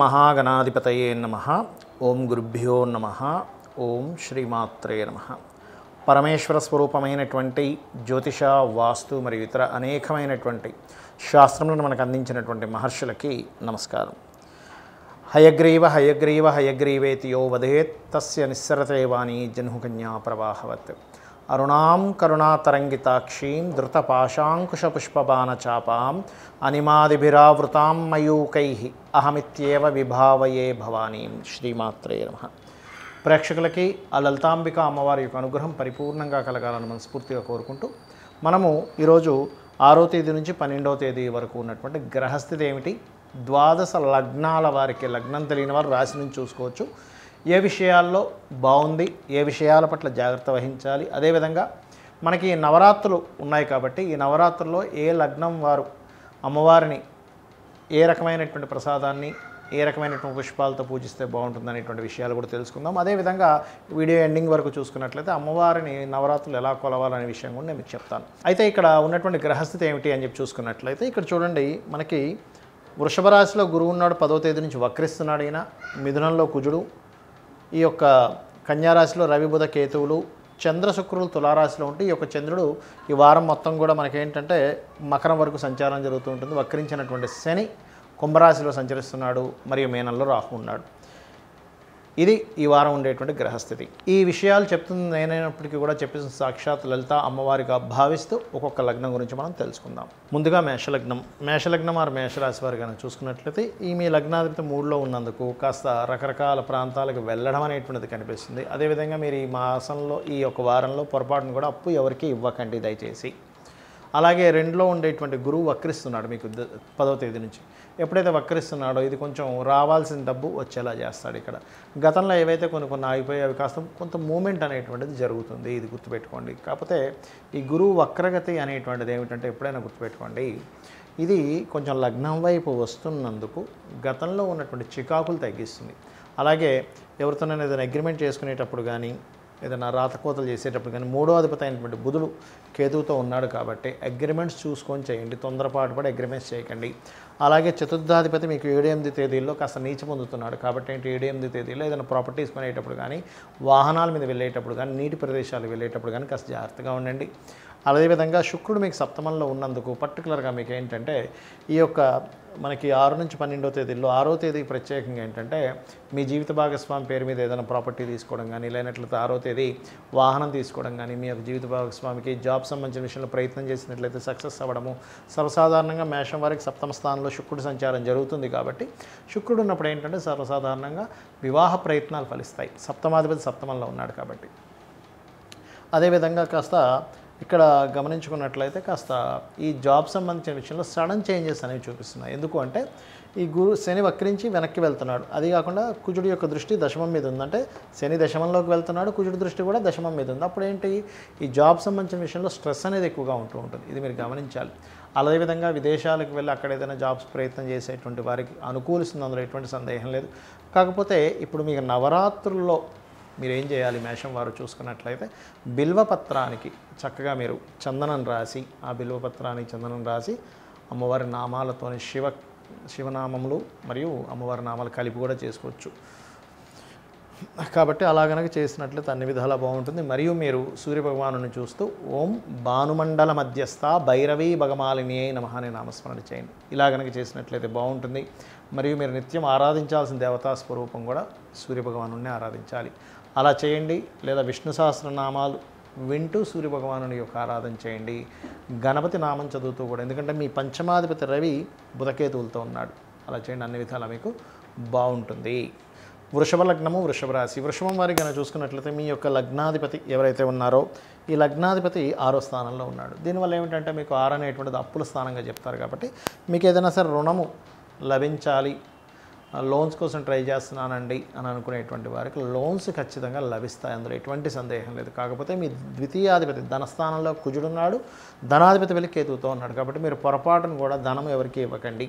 మహాగణాధిపతయే నమః. ఓం గురుభ్యో నమః. ఓం శ్రీమాత్రే నమః. పరమేశ్వర స్వరూపమైనటువంటి జ్యోతిష, వాస్తు మరియు ఇతర అనేకమైనటువంటి శాస్త్రములను మనకు అందించినటువంటి మహర్షులకి నమస్కారం. హయగ్రీవ హయగ్రీవ హయగ్రీవేతి యో వదేత్ తస్య నిస్సరతే వాణి జహ్నుకన్యా ప్రవాహవత్. అరుణాం కరుణాతరంగితాక్షీం ధృతపాశాంకుశపుష్పబాణచాపాం అనిమాదిభిరావృతాం మయూకైః అహమిత్యేవ విభావయే భవానీం. శ్రీమాత్రే నమః. ప్రేక్షకులకి ఆ లలితాంబిక అమ్మవారి యొక్క అనుగ్రహం పరిపూర్ణంగా కలగాలని మనస్ఫూర్తిగా కోరుకుంటూ, మనము ఈరోజు 6వ తేదీ నుంచి 12వ తేదీ వరకు ఉన్నటువంటి గ్రహస్థితి ఏమిటి, ద్వాదశ లగ్నాల వారికి, లగ్నం తెలియని వారు రాశి నుంచి చూసుకోవచ్చు, ఏ విషయాల్లో బాగుంది, ఏ విషయాల పట్ల జాగ్రత్త వహించాలి, అదేవిధంగా మనకి నవరాత్రులు ఉన్నాయి కాబట్టి ఈ నవరాత్రుల్లో ఏ లగ్నం వారు అమ్మవారిని ఏ రకమైనటువంటి ప్రసాదాన్ని, ఏ రకమైనటువంటి పుష్పాలతో పూజిస్తే బాగుంటుంది అనేటువంటి విషయాలు కూడా తెలుసుకుందాం. అదేవిధంగా వీడియో ఎండింగ్ వరకు చూసుకున్నట్లయితే అమ్మవారిని నవరాత్రులు ఎలా కొలవాలనే విషయం కూడా నేను మీకు చెప్తాను. అయితే ఇక్కడ ఉన్నటువంటి గ్రహస్థితి ఏమిటి అని చెప్పి చూసుకున్నట్లయితే ఇక్కడ చూడండి, మనకి వృషభ రాశిలో గురువు ఉన్నాడు, 10వ తేదీ నుంచి వక్రిస్తున్నాడు. ఈయన మిథునంలో కుజుడు, ఈ యొక్క కన్యారాశిలో రవి బుధ కేతువులు, చంద్ర శుక్రులు తులారాశిలో ఉంటే ఈ యొక్క చంద్రుడు ఈ వారం మొత్తం కూడా మనకేంటంటే మకరం వరకు సంచారం జరుగుతూ ఉంటుంది. వక్రించినటువంటి శని కుంభరాశిలో సంచరిస్తున్నాడు, మరియు మీనంలో రాహు ఉన్నాడు. ఇది ఈ వారం ఉండేటువంటి గ్రహస్థితి. ఈ విషయాలు చెప్తుంది నేనైనప్పటికీ కూడా చెప్పేసిన సాక్షాత్ లలిత అమ్మవారిగా భావిస్తూ ఒక్కొక్క లగ్నం గురించి మనం తెలుసుకుందాం. ముందుగా మేషలగ్నం. మేషలగ్నం ఆరు మేషరాశి వారు కనుక చూసుకున్నట్లయితే ఈ మీ లగ్నాధిపతి 3లో ఉన్నందుకు కాస్త రకరకాల ప్రాంతాలకు వెళ్ళడం అనేటువంటిది కనిపిస్తుంది. అదేవిధంగా మీరు ఈ మాసంలో, ఈ యొక్క వారంలో పొరపాటును కూడా అప్పు ఎవరికి ఇవ్వకండి దయచేసి. అలాగే 2లో ఉండేటువంటి గురువు వక్రిస్తున్నాడు మీకు 10వ తేదీ నుంచి. ఎప్పుడైతే వక్రిస్తున్నాడో ఇది కొంచెం రావాల్సిన డబ్బు వచ్చేలా చేస్తాడు. ఇక్కడ గతంలో ఏవైతే కొన్ని ఆగిపోయి అవి కాస్త కొంత మూమెంట్ అనేటువంటిది జరుగుతుంది, ఇది గుర్తుపెట్టుకోండి. కాకపోతే ఈ గురువు వక్రగతి అనేటువంటిది ఏమిటంటే ఎప్పుడైనా గుర్తుపెట్టుకోండి, ఇది కొంచెం లగ్నం వైపు వస్తున్నందుకు గతంలో ఉన్నటువంటి చికాకులు తగ్గిస్తుంది. అలాగే ఎవరితోనైనా ఏదైనా అగ్రిమెంట్ చేసుకునేటప్పుడు కానీ, ఏదైనా రాతకోతలు చేసేటప్పుడు కానీ 3వ అధిపతి అయినటువంటి బుధుడు కేతువుతో ఉన్నాడు కాబట్టి అగ్రిమెంట్స్ చూసుకొని చేయండి, తొందరపాటు పడి అగ్రిమెంట్స్ చేయకండి. అలాగే చతుర్థాధిపతి మీకు 7-8 తేదీల్లో కాస్త నీచ పొందుతున్నాడు కాబట్టి 7-8 తేదీల్లో ఏదైనా ప్రాపర్టీస్ కొనేటప్పుడు కానీ, వాహనాల మీద వెళ్ళేటప్పుడు కానీ, నీటి ప్రదేశాలు వెళ్ళేటప్పుడు కానీ కాస్త జాగ్రత్తగా ఉండండి. అదేవిధంగా శుక్రుడు మీకు సప్తమంలో ఉన్నందుకు పర్టికులర్గా మీకు ఏంటంటే ఈ యొక్క మనకి 6 నుంచి 12వ తేదీల్లో 6వ తేదీకి ప్రత్యేకంగా ఏంటంటే మీ జీవిత భాగస్వామి పేరు మీద ఏదైనా ప్రాపర్టీ తీసుకోవడం కానీ, లేనట్లయితే 6వ తేదీ వాహనం తీసుకోవడం కానీ, మీ యొక్క జీవిత భాగస్వామికి జాబ్ సంబంధించిన విషయంలో ప్రయత్నం చేసినట్లయితే సక్సెస్ అవ్వడము. సర్వసాధారణంగా మేషం వారికి సప్తమ స్థానంలో శుక్రుడు సంచారం జరుగుతుంది కాబట్టి శుక్రుడు ఉన్నప్పుడు ఏంటంటే సర్వసాధారణంగా వివాహ ప్రయత్నాలు ఫలిస్తాయి. సప్తమాధిపతి సప్తమంలో ఉన్నాడు కాబట్టి. అదేవిధంగా కాస్త ఇక్కడ గమనించుకున్నట్లయితే కాస్త ఈ జాబ్ సంబంధించిన విషయంలో సడన్ చేంజెస్ అనేవి చూపిస్తున్నాయి. ఎందుకు అంటే ఈ శని వక్రించి వెనక్కి వెళ్తున్నాడు. అది కాకుండా కుజుడి యొక్క దృష్టి దశమం మీద ఉందంటే శని దశమంలోకి వెళ్తున్నాడు, కుజుడి దృష్టి కూడా దశమం మీద ఉంది. అప్పుడు ఏంటి, ఈ జాబ్ సంబంధించిన విషయంలో స్ట్రెస్ అనేది ఎక్కువగా ఉంటూ ఉంటుంది. ఇది మీరు గమనించాలి. అదేవిధంగా విదేశాలకు వెళ్ళి అక్కడ ఏదైనా జాబ్స్ ప్రయత్నం చేసేటువంటి వారికి అనుకూలిస్తుంది, అందులో ఎటువంటి సందేహం లేదు. కాకపోతే ఇప్పుడు మీకు నవరాత్రుల్లో మీరు ఏం చేయాలి, మేషం వారు చూసుకున్నట్లయితే బిల్వపత్రానికి చక్కగా మీరు చందనం రాసి, ఆ బిల్వపత్రానికి చందనం రాసి అమ్మవారి నామాలతోని శివనామములు మరియు అమ్మవారి నామాలు కలిపి కూడా చేసుకోవచ్చు. కాబట్టి అలా కనుక చేసినట్లయితే అన్ని విధాలా బాగుంటుంది. మరియు మీరు సూర్యభగవాను చూస్తూ ఓం భానుమండల మధ్యస్థ భైరవీ భగమాలిని నమః అనే నామస్మరణ చేయండి. ఇలా కనుక చేసినట్లయితే బాగుంటుంది. మరియు మీరు నిత్యం ఆరాధించాల్సిన దేవతా స్వరూపం కూడా సూర్యభగవాను ఆరాధించాలి. అలా చేయండి. లేదా విష్ణు సహస్రనామాలు వింటూ సూర్యభగవాను యొక్క ఆరాధన చేయండి. గణపతి నామం చదువుతూ కూడా, ఎందుకంటే మీ పంచమాధిపతి రవి బుధకేతువులతో ఉన్నాడు. అలా చేయండి, అన్ని విధాలా మీకు బాగుంటుంది. వృషభ లగ్నము, వృషభ రాశి. వృషభం వారికి కనుక చూసుకున్నట్లయితే మీ యొక్క లగ్నాధిపతి ఎవరైతే ఉన్నారో ఈ లగ్నాధిపతి 6వ స్థానంలో ఉన్నాడు. దీనివల్ల ఏమిటంటే మీకు 6 అనేటువంటిది అప్పుల స్థానంగా చెప్తారు కాబట్టి మీకు ఏదైనా సరే రుణము లభించాలి, లోన్స్ కోసం ట్రై చేస్తున్నానండి అని అనుకునేటువంటి వారికి లోన్స్ ఖచ్చితంగా లభిస్తాయి, అందులో ఎటువంటి సందేహం లేదు. కాకపోతే మీ ద్వితీయాధిపతి ధనస్థానంలో కుజుడున్నాడు, ధనాధిపతి వెళ్ళి కేతువుతో ఉన్నాడు కాబట్టి మీరు పొరపాటును కూడా ధనం ఎవరికి ఇవ్వకండి.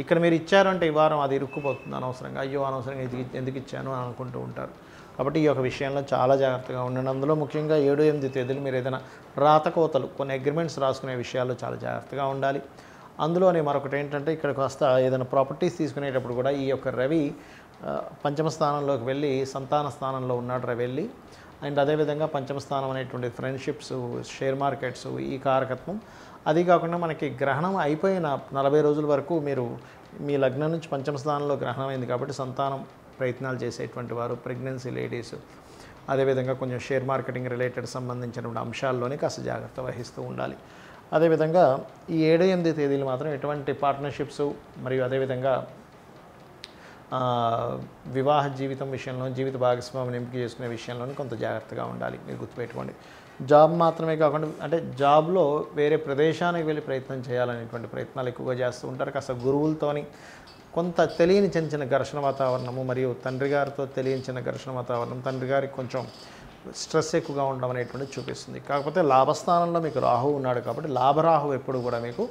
ఇక్కడ మీరు ఇచ్చారంటే ఈ వారం అది ఇరుక్కుపోతుంది అనవసరంగా, అయ్యో అనవసరంగా ఎందుకు ఇచ్చాను అని అనుకుంటూ ఉంటారు. కాబట్టి ఈ యొక్క విషయంలో చాలా జాగ్రత్తగా ఉండండి. అందులో ముఖ్యంగా 7-8 తేదీలు మీరు ఏదైనా రాతకోతలు, కొన్ని అగ్రిమెంట్స్ రాసుకునే విషయాల్లో చాలా జాగ్రత్తగా ఉండాలి. అందులోనే మరొకటి ఏంటంటే ఇక్కడ కాస్త ఏదైనా ప్రాపర్టీస్ తీసుకునేటప్పుడు కూడా ఈ యొక్క రవి పంచమ స్థానంలోకి వెళ్ళి సంతాన స్థానంలో ఉన్నాడు రవి వెళ్ళి. అండ్ అదేవిధంగా పంచమ స్థానం అనేటువంటి ఫ్రెండ్షిప్స్, షేర్ మార్కెట్స్, ఈ కారకత్వం. అది కాకుండా మనకి గ్రహణం అయిపోయిన 40 రోజుల వరకు మీరు మీ లగ్నం నుంచి పంచమ స్థానంలో గ్రహణం అయింది కాబట్టి సంతానం ప్రయత్నాలు చేసేటువంటి వారు, ప్రెగ్నెన్సీ లేడీస్, అదేవిధంగా కొంచెం షేర్ మార్కెటింగ్ రిలేటెడ్ సంబంధించినటువంటి అంశాల్లోనే కాస్త జాగ్రత్త వహిస్తూ ఉండాలి. అదేవిధంగా ఈ 7-8 తేదీలు మాత్రం ఎటువంటి పార్ట్నర్షిప్స్ మరియు అదేవిధంగా వివాహ జీవితం విషయంలో, జీవిత భాగస్వామిని ఎంపిక చేసుకునే విషయంలోనే కొంత జాగ్రత్తగా ఉండాలి. మీరు గుర్తుపెట్టుకోండి. జాబ్ మాత్రమే కాకుండా అంటే జాబ్లో వేరే ప్రదేశానికి వెళ్ళి ప్రయత్నం చేయాలనేటువంటి ప్రయత్నాలు ఎక్కువగా చేస్తూ ఉంటారు. కాస్త గురువులతోని కొంత తెలియని చిన్న చిన్న ఘర్షణ వాతావరణము మరియు తండ్రి గారితో తెలియని చిన్న ఘర్షణ వాతావరణం, తండ్రి గారికి కొంచెం స్ట్రెస్ ఎక్కువగా ఉండడం అనేటువంటిది చూపిస్తుంది. కాకపోతే లాభస్థానంలో మీకు రాహు ఉన్నాడు కాబట్టి లాభరాహు ఎప్పుడు కూడా మీకు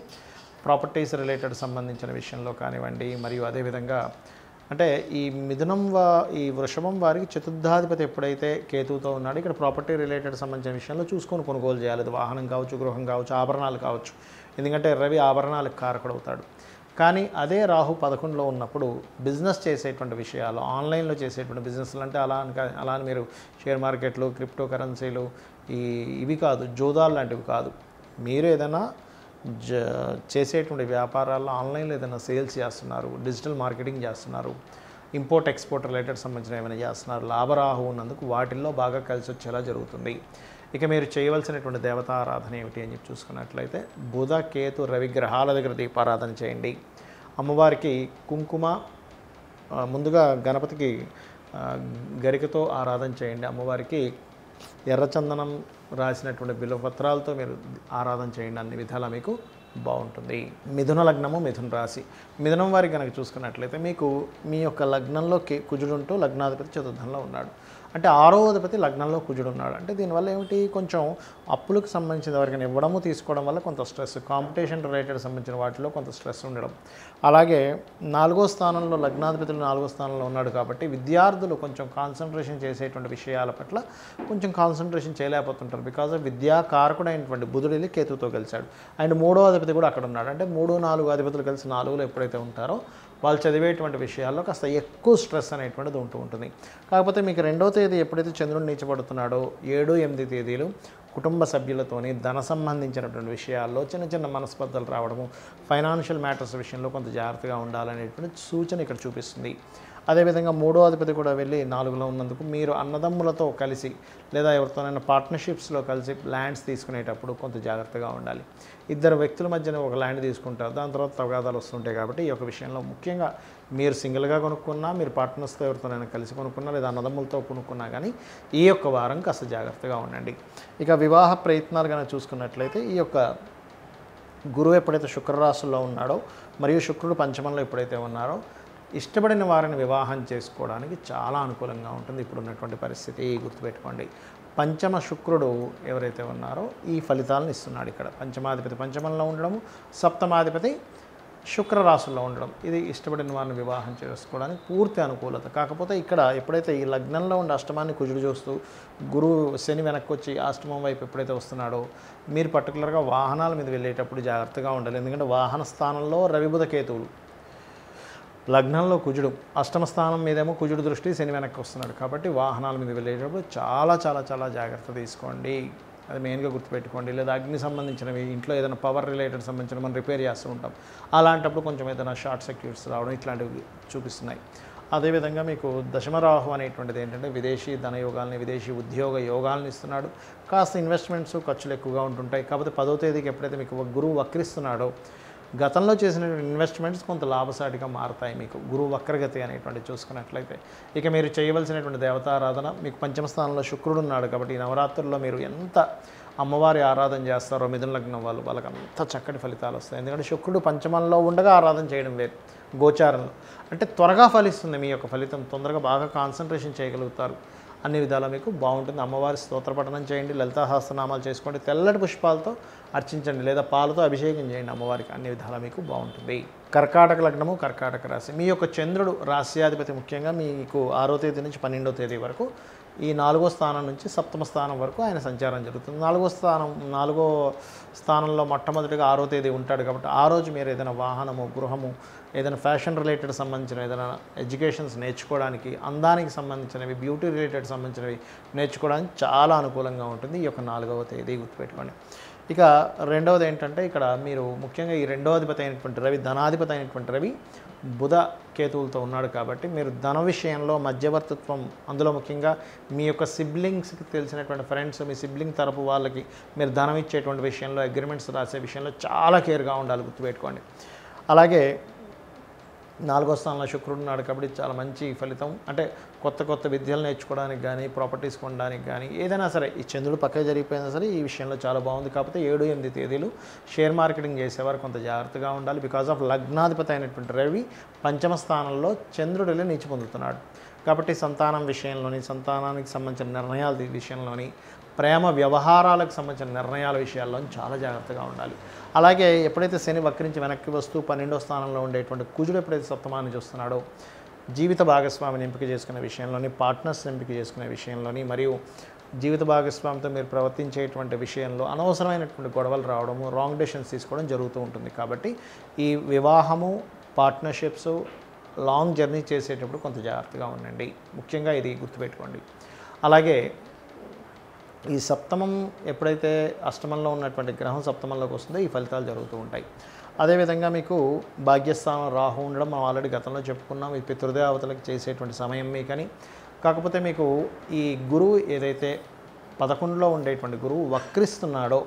ప్రాపర్టీస్ రిలేటెడ్ సంబంధించిన విషయంలో కానివ్వండి, మరియు అదేవిధంగా అంటే ఈ ఈ వృషభం వారికి చతుర్థాధిపతి ఎప్పుడైతే కేతువుతో ఉన్నాడో ఇక్కడ ప్రాపర్టీ రిలేటెడ్ సంబంధించిన విషయంలో చూసుకొని కొనుగోలు చేయాలి. అది వాహనం కావచ్చు, గృహం కావచ్చు, ఆభరణాలు కావచ్చు. ఎందుకంటే రవి ఆభరణాలకు కారకుడవుతాడు. కానీ అదే రాహు 11లో ఉన్నప్పుడు బిజినెస్ చేసేటువంటి విషయాలు, ఆన్లైన్లో చేసేటువంటి బిజినెస్లు అంటే అలా అని మీరు షేర్ మార్కెట్లు, క్రిప్టో కరెన్సీలు ఇవి కాదు, జోదాలు లాంటివి కాదు. మీరు ఏదైనా చేసేటువంటి వ్యాపారాల్లో ఆన్లైన్లో ఏదైనా సేల్స్ చేస్తున్నారు, డిజిటల్ మార్కెటింగ్ చేస్తున్నారు, ఇంపోర్ట్ ఎక్స్పోర్ట్ రిలేటెడ్ సంబంధించిన ఏమైనా చేస్తున్నారు, లాభరాహు ఉన్నందుకు వాటిల్లో బాగా కలిసి వచ్చేలా జరుగుతుంది. ఇక మీరు చేయవలసినటువంటి దేవతారాధన ఏమిటి అని చెప్పి చూసుకున్నట్లయితే బుధ, కేతు, రవి గ్రహాల దగ్గర దీపారాధన చేయండి. అమ్మవారికి కుంకుమ, ముందుగా గణపతికి గరికతో ఆరాధన చేయండి. అమ్మవారికి ఎర్రచందనం రాసినటువంటి బిల్వపత్రాలతో మీరు ఆరాధన చేయండి. అన్ని విధాలా మీకు బాగుంటుంది. మిథున లగ్నము, మిథున రాశి. మిథునం వారికి కనుక చూసుకున్నట్లయితే మీకు మీ యొక్క లగ్నంలో కుజుడుంటూ లగ్నాధిపతి చతుర్థంలో ఉన్నాడు. అంటే 6వ అధిపతి లగ్నంలో కుజుడు ఉన్నాడు. అంటే దీనివల్ల ఏమిటి, కొంచెం అప్పులకు సంబంధించిన వరకు ఇవ్వడము తీసుకోవడం వల్ల కొంత స్ట్రెస్, కాంపిటీషన్ రిలేటెడ్ సంబంధించిన వాటిలో కొంత స్ట్రెస్ ఉండడం. అలాగే 4వ స్థానంలో లగ్నాధిపతులు 4వ స్థానంలో ఉన్నాడు కాబట్టి విద్యార్థులు కొంచెం కాన్సన్ట్రేషన్ చేసేటువంటి విషయాల పట్ల కొంచెం కాన్సన్ట్రేషన్ చేయలేకపోతుంటారు. బికాజ్ విద్యా కారకుడైనటువంటి బుధుడు కేతుతో కలిశాడు. అండ్ 3వ అధిపతి కూడా అక్కడ ఉన్నాడు. అంటే 3, 4 అధిపతులు కలిసి 4లో ఎప్పుడైతే ఉంటారో వాళ్ళు చదివేటువంటి విషయాల్లో కాస్త ఎక్కువ స్ట్రెస్ అనేటువంటిది ఉంటుంది. కాకపోతే మీకు 2వ తేదీ ఎప్పుడైతే చంద్రుడు నీచబడుతున్నాడో 7, 8 తేదీలు కుటుంబ సభ్యులతోని ధన సంబంధించినటువంటి విషయాల్లో చిన్న చిన్న మనస్పర్ధలు రావడము, ఫైనాన్షియల్ మ్యాటర్స్ విషయంలో కొంత జాగ్రత్తగా ఉండాలనేటువంటి సూచన ఇక్కడ చూపిస్తుంది. అదేవిధంగా 3వ అధిపతి కూడా వెళ్ళి 4లో ఉన్నందుకు మీరు అన్నదమ్ములతో కలిసి లేదా ఎవరితోనైనా పార్ట్నర్షిప్స్లో కలిసి ల్యాండ్స్ తీసుకునేటప్పుడు కొంత జాగ్రత్తగా ఉండాలి. ఇద్దరు వ్యక్తుల మధ్యన ఒక ల్యాండ్ తీసుకుంటారు, దాని తర్వాత తగాదాలు వస్తుంటాయి. కాబట్టి ఈ యొక్క విషయంలో ముఖ్యంగా మీరు సింగిల్గా కొనుక్కున్నా, మీరు పార్ట్నర్స్తో ఎవరితోనైనా కలిసి కొనుక్కున్నా, లేదా అన్నదమ్ములతో కొనుక్కున్నా కానీ ఈ యొక్క వారం కాస్త జాగ్రత్తగా ఉండండి. ఇక వివాహ ప్రయత్నాలు కనుక చూసుకున్నట్లయితే ఈ యొక్క గురువు ఎప్పుడైతే శుక్రరాశుల్లో ఉన్నాడో మరియు శుక్రుడు పంచమంలో ఎప్పుడైతే ఉన్నారో ఇష్టపడిన వారిని వివాహం చేసుకోవడానికి చాలా అనుకూలంగా ఉంటుంది ఇప్పుడున్నటువంటి పరిస్థితి. గుర్తుపెట్టుకోండి. పంచమ శుక్రుడు ఎవరైతే ఉన్నారో ఈ ఫలితాలను ఇస్తున్నాడు. ఇక్కడ పంచమాధిపతి పంచమంలో ఉండడము, సప్తమాధిపతి శుక్రరాశుల్లో ఉండడం, ఇది ఇష్టపడిన వారిని వివాహం చేసుకోవడానికి పూర్తి అనుకూలత. కాకపోతే ఇక్కడ ఎప్పుడైతే ఈ లగ్నంలో ఉండి అష్టమాన్ని కుజుడు చూస్తూ గురువు శని వెనక్కి వచ్చి అష్టమం వైపు ఎప్పుడైతే వస్తున్నాడో మీరు పర్టికులర్గా వాహనాల మీద వెళ్ళేటప్పుడు జాగ్రత్తగా ఉండాలి. ఎందుకంటే వాహన స్థానంలో రవిబుధ కేతువులు, లగ్నంలో కుజుడు, అష్టమ స్థానం మీదేమో కుజుడు దృష్టి శని వెనక్కి వస్తున్నాడు. కాబట్టి వాహనాల మీద వెళ్ళేటప్పుడు చాలా చాలా చాలా జాగ్రత్త తీసుకోండి. అది మెయిన్గా గుర్తుపెట్టుకోండి. లేదా అగ్ని సంబంధించినవి, ఇంట్లో ఏదైనా పవర్ రిలేటెడ్ సంబంధించిన మనం రిపేర్ చేస్తూ ఉంటాం, అలాంటప్పుడు కొంచెం ఏదైనా షార్ట్ సర్క్యూట్స్ రావడం ఇట్లాంటివి చూపిస్తున్నాయి. అదేవిధంగా మీకు దశమరాహు అనేటువంటిది ఏంటంటే విదేశీ ధనయోగాల్ని, విదేశీ ఉద్యోగ యోగాల్ని ఇస్తున్నాడు. కాస్త ఇన్వెస్ట్మెంట్స్ ఖర్చులు ఎక్కువగా ఉంటుంటాయి. కాకపోతే 10వ తేదీకి ఎప్పుడైతే మీకు గురువు వక్రిస్తున్నాడో గతంలో చేసిన ఇన్వెస్ట్మెంట్స్ కొంత లాభసాటిగా మారుతాయి మీకు గురువు వక్రగతి అనేటువంటి చూసుకున్నట్లయితే. ఇక మీరు చేయవలసినటువంటి దేవతారాధన, మీకు పంచమ స్థానంలో శుక్రుడు ఉన్నాడు కాబట్టి ఈ నవరాత్రుల్లో మీరు ఎంత అమ్మవారి ఆరాధన చేస్తారో మిథున లగ్నం వాళ్ళకి అంత చక్కటి ఫలితాలు వస్తాయి. ఎందుకంటే శుక్రుడు పంచమంలో ఉండగా ఆరాధన చేయడం లేదు, గోచారంలో అంటే త్వరగా ఫలిస్తుంది. మీ యొక్క ఫలితం తొందరగా బాగా కాన్సన్ట్రేషన్ చేయగలుగుతారు. అన్ని విధాలా మీకు బాగుంటుంది. అమ్మవారి స్తోత్ర పఠనం చేయండి, లలితా సహస్రనామాలు చేసుకోండి, తెల్లటి పుష్పాలతో అర్చించండి లేదా పాలతో అభిషేకం చేయండి అమ్మవారికి. అన్ని విధాలా మీకు బాగుంటుంది. కర్కాటక లగ్నము, కర్కాటక రాశి. మీ యొక్క చంద్రుడు రాశ్యాధిపతి ముఖ్యంగా మీకు 6వ తేదీ నుంచి 12వ తేదీ వరకు ఈ 4వ స్థానం నుంచి 7వ స్థానం వరకు ఆయన సంచారం జరుగుతుంది. 4వ స్థానంలో మొట్టమొదటిగా 6వ తేదీ ఉంటాడు కాబట్టి ఆ రోజు మీరు ఏదైనా వాహనము, గృహము, ఏదైనా ఫ్యాషన్ రిలేటెడ్ సంబంధించిన ఏదైనా ఎడ్యుకేషన్స్ నేర్చుకోవడానికి, అందానికి సంబంధించినవి, బ్యూటీ రిలేటెడ్ సంబంధించినవి నేర్చుకోవడానికి చాలా అనుకూలంగా ఉంటుంది ఈ యొక్క 4వ తేదీ, గుర్తుపెట్టుకోండి. ఇక రెండవది ఏంటంటే ఇక్కడ మీరు ముఖ్యంగా ఈ రెండవ అధిపతి అయినటువంటి రవి, ధనాధిపతి అయినటువంటి రవి బుధ కేతువులతో ఉన్నాడు కాబట్టి మీరు ధన విషయంలో మధ్యవర్తిత్వం, అందులో ముఖ్యంగా మీ యొక్క సిబ్లింగ్స్కి తెలిసినటువంటి ఫ్రెండ్స్, మీ సిబ్లింగ్ తరపు వాళ్ళకి మీరు ధనం ఇచ్చేటువంటి విషయంలో, అగ్రిమెంట్స్ రాసే విషయంలో చాలా కేర్గా ఉండాలి, గుర్తుపెట్టుకోండి. అలాగే 4వ స్థానంలో శుక్రుడు ఉన్నాడు కాబట్టి చాలా మంచి ఫలితం. అంటే కొత్త విద్యలు నేర్చుకోవడానికి కానీ, ప్రాపర్టీస్ కొనడానికి కానీ, ఏదైనా సరే ఈ చంద్రుడు పక్కన జరిగిపోయినా సరే ఈ విషయంలో చాలా బాగుంది. కాకపోతే 7, 8 తేదీలు షేర్ మార్కెటింగ్ చేసేవారు కొంత జాగ్రత్తగా ఉండాలి. బికాజ్ ఆఫ్ లగ్నాధిపతి అయినటువంటి రవి 5వ స్థానంలో చంద్రుడిలో నీచి పొందుతున్నాడు కాబట్టి సంతానం విషయంలోని, సంతానానికి సంబంధించిన నిర్ణయాల విషయంలోని, ప్రేమ వ్యవహారాలకు సంబంధించిన నిర్ణయాల విషయాల్లో చాలా జాగ్రత్తగా ఉండాలి. అలాగే ఎప్పుడైతే శని వక్రించి వెనక్కి వస్తూ 12వ స్థానంలో ఉండేటువంటి కుజుడు ఎప్పుడైతే సప్తమాన్ని చూస్తున్నాడో, జీవిత భాగస్వామిని ఎంపిక చేసుకునే విషయంలోని, పార్ట్నర్స్ ఎంపిక చేసుకునే విషయంలోని, మరియు జీవిత భాగస్వామితో మీరు ప్రవర్తించేటువంటి విషయంలో అనవసరమైనటువంటి గొడవలు రావడము, రాంగ్ డెసిషన్స్ తీసుకోవడం జరుగుతూ ఉంటుంది. కాబట్టి ఈ వివాహము, పార్ట్నర్షిప్స్, లాంగ్ జర్నీ చేసేటప్పుడు కొంత జాగ్రత్తగా ఉండండి, ముఖ్యంగా ఇది గుర్తుపెట్టుకోండి. అలాగే ఈ సప్తమం ఎప్పుడైతే అష్టమంలో ఉన్నటువంటి గ్రహం సప్తమంలోకి వస్తుందో ఈ ఫలితాలు జరుగుతూ ఉంటాయి. అదేవిధంగా మీకు భాగ్యస్థానం రాహు ఉండడం మనం ఆల్రెడీ గతంలో చెప్పుకున్నాం. ఈ పితృదేవతలకు చేసేటువంటి సమయం మీకని. కాకపోతే మీకు ఈ గురువు ఏదైతే 11లో ఉండేటువంటి గురువు వక్రిస్తున్నాడో,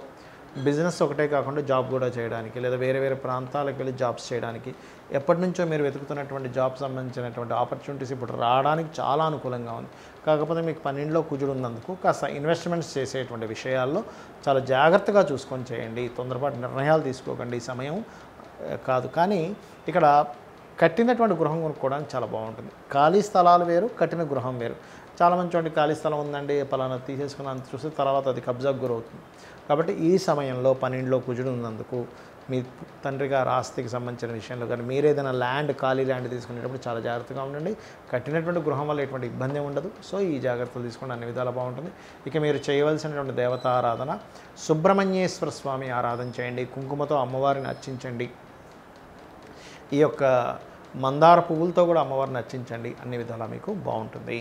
బిజినెస్ ఒకటే కాకుండా జాబ్ కూడా చేయడానికి, లేదా వేరే ప్రాంతాలకు వెళ్ళి జాబ్స్ చేయడానికి, ఎప్పటి నుంచో మీరు వెతుకుతున్నటువంటి జాబ్ సంబంధించినటువంటి ఆపర్చునిటీస్ ఇప్పుడు రావడానికి చాలా అనుకూలంగా ఉంది. కాకపోతే మీకు 12లో కుజుడు ఉన్నందుకు కాస్త ఇన్వెస్ట్మెంట్స్ చేసేటువంటి విషయాల్లో చాలా జాగ్రత్తగా చూసుకొని చేయండి. తొందరపాటు నిర్ణయాలు తీసుకోకండి, ఈ సమయం కాదు. కానీ ఇక్కడ కట్టినటువంటి గృహం కొనుక్కోవడానికి చాలా బాగుంటుంది. ఖాళీ స్థలాలు వేరు, కట్టిన గృహం వేరు. చాలామంది చూడండి, ఖాళీ స్థలం ఉందండి పలానా తీసేసుకున్నాను చూస్తే తర్వాత అది కబ్జాకు గురవుతుంది. కాబట్టి ఈ సమయంలో 12లో కుజుడు ఉన్నందుకు మీ తండ్రి గారి ఆస్తికి సంబంధించిన విషయంలో కానీ, మీరు ఏదైనా ఖాళీ ల్యాండ్ తీసుకునేటప్పుడు చాలా జాగ్రత్తగా ఉండండి. కట్టినటువంటి గృహం వల్ల ఎటువంటి ఇబ్బంది ఉండదు. సో ఈ జాగ్రత్తలు తీసుకుని అన్ని విధాలు బాగుంటుంది. ఇక మీరు చేయవలసినటువంటి దేవతా ఆరాధన, సుబ్రహ్మణ్యేశ్వర స్వామి ఆరాధన చేయండి. కుంకుమతో అమ్మవారిని అర్చించండి. ఈ యొక్క మందార పువ్వులతో కూడా అమ్మవారిని అర్చించండి. అన్ని విధాలా మీకు బాగుంటుంది.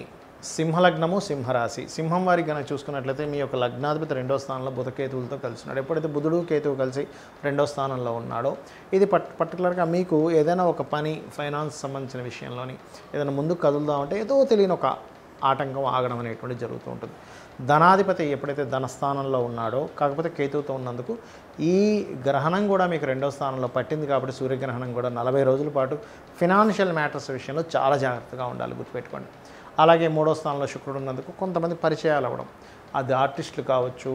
సింహలగ్నము, సింహరాశి. సింహం వారికి కనుక చూసుకున్నట్లయితే మీ యొక్క లగ్నాధిపతి 2వ స్థానంలో బుధకేతువులతో కలిసి ఉన్నాడు. ఎప్పుడైతే బుధుడు కేతువు కలిసి 2వ స్థానంలో ఉన్నాడో, ఇది పర్టికులర్గా మీకు ఏదైనా ఒక పని, ఫైనాన్స్ సంబంధించిన విషయంలోని ఏదైనా ముందుకు కదులుదామంటే ఏదో తెలియని ఒక ఆటంకం ఆగడం అనేటువంటిది జరుగుతూ ఉంటుంది. ధనాధిపతి ఎప్పుడైతే ధనస్థానంలో ఉన్నాడో, కాకపోతే కేతువుతో ఉన్నందుకు ఈ గ్రహణం కూడా మీకు 2వ స్థానంలో పట్టింది కాబట్టి సూర్యగ్రహణం కూడా 40 రోజుల పాటు ఫినాన్షియల్ మ్యాటర్స్ విషయంలో చాలా జాగ్రత్తగా ఉండాలి, గుర్తుపెట్టుకోండి. అలాగే 3వ స్థానంలో శుక్రుడు ఉన్నందుకు కొంతమంది పరిచయాలు అవ్వడం, అది ఆర్టిస్టులు కావచ్చు,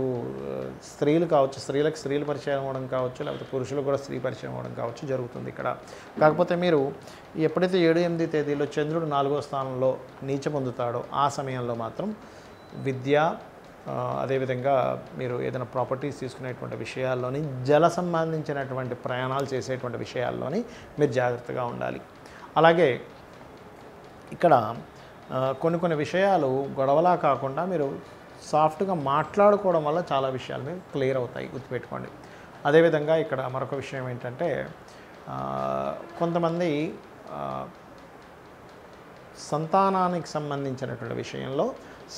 స్త్రీలు కావచ్చు, స్త్రీలకు స్త్రీలు పరిచయం అవ్వడం కావచ్చు, లేకపోతే పురుషులకు కూడా స్త్రీ పరిచయం అవ్వడం కావచ్చు జరుగుతుంది ఇక్కడ. కాకపోతే మీరు ఎప్పుడైతే 7, 8 తేదీలో చంద్రుడు 4వ స్థానంలో నీచ పొందుతాడో ఆ సమయంలో మాత్రం విద్య, అదేవిధంగా మీరు ఏదైనా ప్రాపర్టీస్ తీసుకునేటువంటి విషయాల్లోని, జల సంబంధించినటువంటి ప్రయాణాలు చేసేటువంటి విషయాల్లోని మీరు జాగ్రత్తగా ఉండాలి. అలాగే ఇక్కడ కొన్ని విషయాలు గొడవలా కాకుండా మీరు సాఫ్ట్గా మాట్లాడుకోవడం వల్ల చాలా విషయాలు మీకు క్లియర్ అవుతాయి, గుర్తుపెట్టుకోండి. అదేవిధంగా ఇక్కడ మరొక విషయం ఏంటంటే, కొంతమంది సంతానానికి సంబంధించినటువంటి విషయంలో,